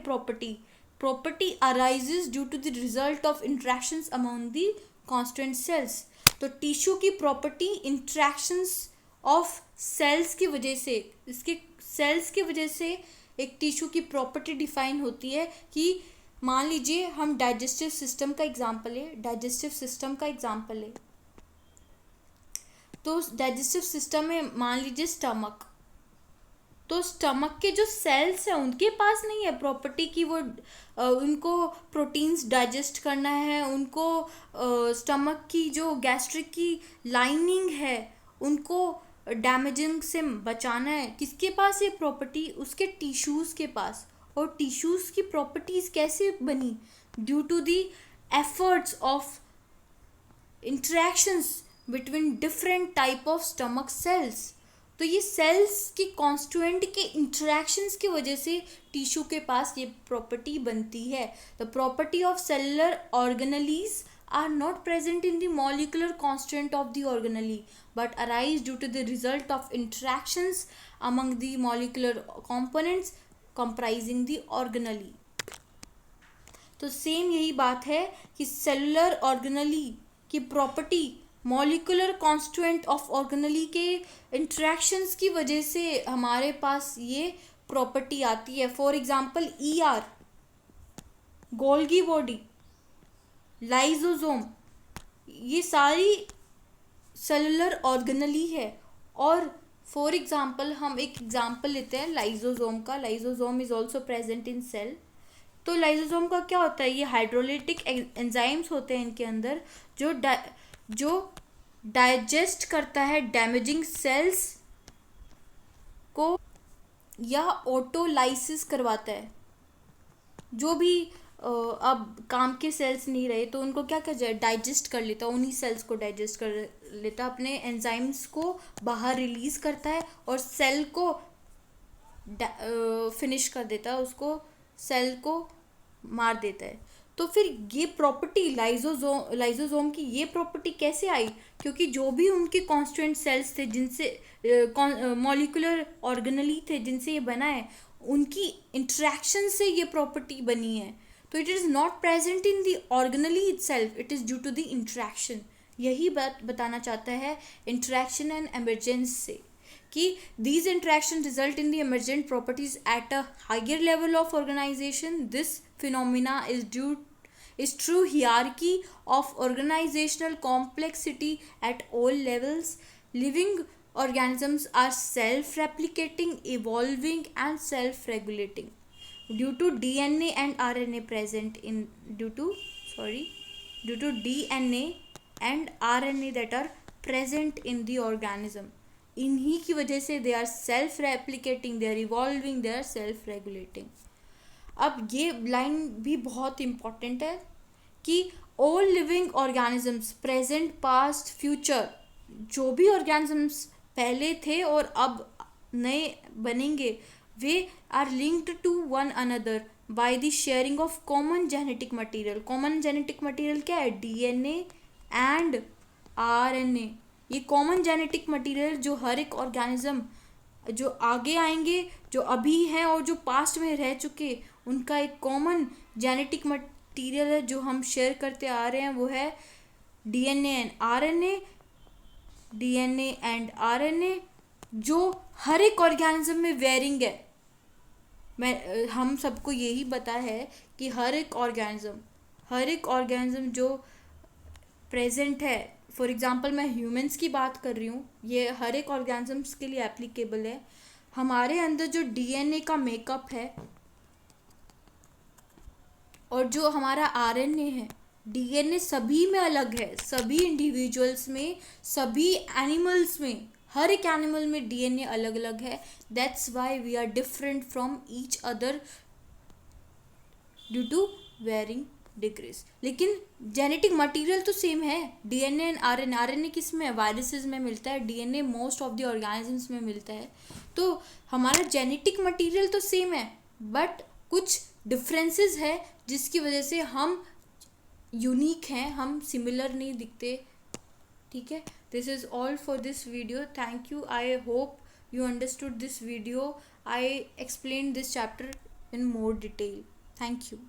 property arises due to the result of interactions among the constant cells. तो टिश्यू की प्रॉपर्टी इंट्रैक्शंस ऑफ सेल्स की वजह से, इसके सेल्स की वजह से एक टिश्यू की प्रॉपर्टी डिफाइन होती है कि मान लीजिए हम डाइजेस्टिव सिस्टम का एग्जांपल ले, तो डाइजेस्टिव सिस्टम में मान लीजिए स्टमक, तो स्टमक के जो सेल्स हैं उनके पास नहीं है प्रॉपर्टी कि वो उनको प्रोटीन्स डाइजेस्ट करना है, उनको स्टमक की जो गैस्ट्रिक की लाइनिंग है उनको डैमेजिंग से बचाना है। किसके पास ये प्रॉपर्टी? उसके टिश्यूज़ के पास। और टिश्यूज़ की प्रॉपर्टीज़ कैसे बनी? Due to the efforts of interactions between different type of stomach cells. तो ये सेल्स की कॉन्स्टिट्यूएंट के इंटरेक्शंस की वजह से टिश्यू के पास ये प्रॉपर्टी बनती है। The property of cellular organelles are not present in the molecular constituent of the organelle but arise due to the result of interactions among the molecular components comprising the organelle। तो सेम यही बात है कि सेलुलर ऑर्गेनेली की property molecular constituent of organelle के इंटरेक्शंस की वजह से हमारे पास ये प्रॉपर्टी आती है। For example ER, Golgi body, lysosome, ये सारी सेलुलर ऑर्गेनेली है। और फॉर एग्जांपल हम एक एग्जांपल लेते हैं लाइजोसोम का। Lysosome is also present in cell. तो लाइजोसोम का क्या होता है? ये हाइड्रोलिटिक एंजाइम्स होते हैं इनके अंदर जो डाइजेस्ट करता है डैमेजिंग सेल्स को, या ऑटोलाइसिस करवाता है। जो भी अब काम के सेल्स नहीं रहे तो उनको क्या कर जाए, डाइजेस्ट कर लेता है, उन्हीं सेल्स को डाइजेस्ट कर लेता, अपने एंजाइम्स को बाहर रिलीज करता है और सेल को फिनिश कर देता है, उसको सेल को मार देता है। तो फिर ये प्रॉपर्टी लाइजोसोम की ये प्रॉपर्टी कैसे आई? क्योंकि जो भी उनके कॉन्स्टिट्यूएंट सेल्स थे जिनसे मॉलिक्यूलर ऑर्गेनली थे जिनसे ये बना है, उनकी इंटरेक्शन से ये प्रॉपर्टी बनी है। तो it is not present in the organelle itself, it is due to the interaction. यही बात बताना चाहता है इंटरेक्शन एंड एमर्जेंस से, कि these interactions result in the emergent properties at a higher level of organization. This phenomena is true hierarchy of organizational complexity at all levels. Living organisms are self-replicating, evolving, and self-regulating due to DNA and RNA present in due to DNA and RNA that are present in the organism. इन्हीं की वजह से they are self replicating, they are evolving, they are self regulating. अब ये लाइन भी बहुत इम्पॉर्टेंट है कि all living organisms present past future, जो भी ऑर्गेनिजम्स पहले थे और अब नए बनेंगे, वे are linked to one another by the sharing of common genetic material. Common genetic material क्या है? DNA and RNA. ये कॉमन जेनेटिक मटेरियल जो हर एक ऑर्गेनिज्म, जो आगे आएंगे, जो अभी हैं और जो पास्ट में रह चुके, उनका एक कॉमन जेनेटिक मटेरियल है जो हम शेयर करते आ रहे हैं, वो है DNA and RNA. DNA and RNA जो हर एक ऑर्गेनिज्म में वेरिंग है। हम सबको यही पता है कि हर एक ऑर्गेनिज्म जो प्रेजेंट है, फॉर एग्जांपल मैं ह्यूमंस की बात कर रही हूँ, ये हर एक ऑर्गेनिजम्स के लिए एप्लीकेबल है। हमारे अंदर जो डीएनए का मेकअप है और जो हमारा आरएनए है, डीएनए सभी में अलग है, सभी इंडिविजुअल्स में, सभी एनिमल्स में, हर एक एनिमल में डीएनए अलग अलग है। That's why we are different from each other due to varying degrees. लेकिन जेनेटिक मटेरियल तो सेम है, डीएनए एंड आरएनए। आरएनए किस में है? वायरसेस में मिलता है, DNA most of the organisms में मिलता है। तो हमारा जेनेटिक मटेरियल तो सेम है, बट कुछ डिफरेंसेस है जिसकी वजह से हम यूनिक हैं, हम सिमिलर नहीं दिखते। ठीक है, this is all for this video. Thank you. I hope you understood this video. I explained this chapter in more detail. Thank you.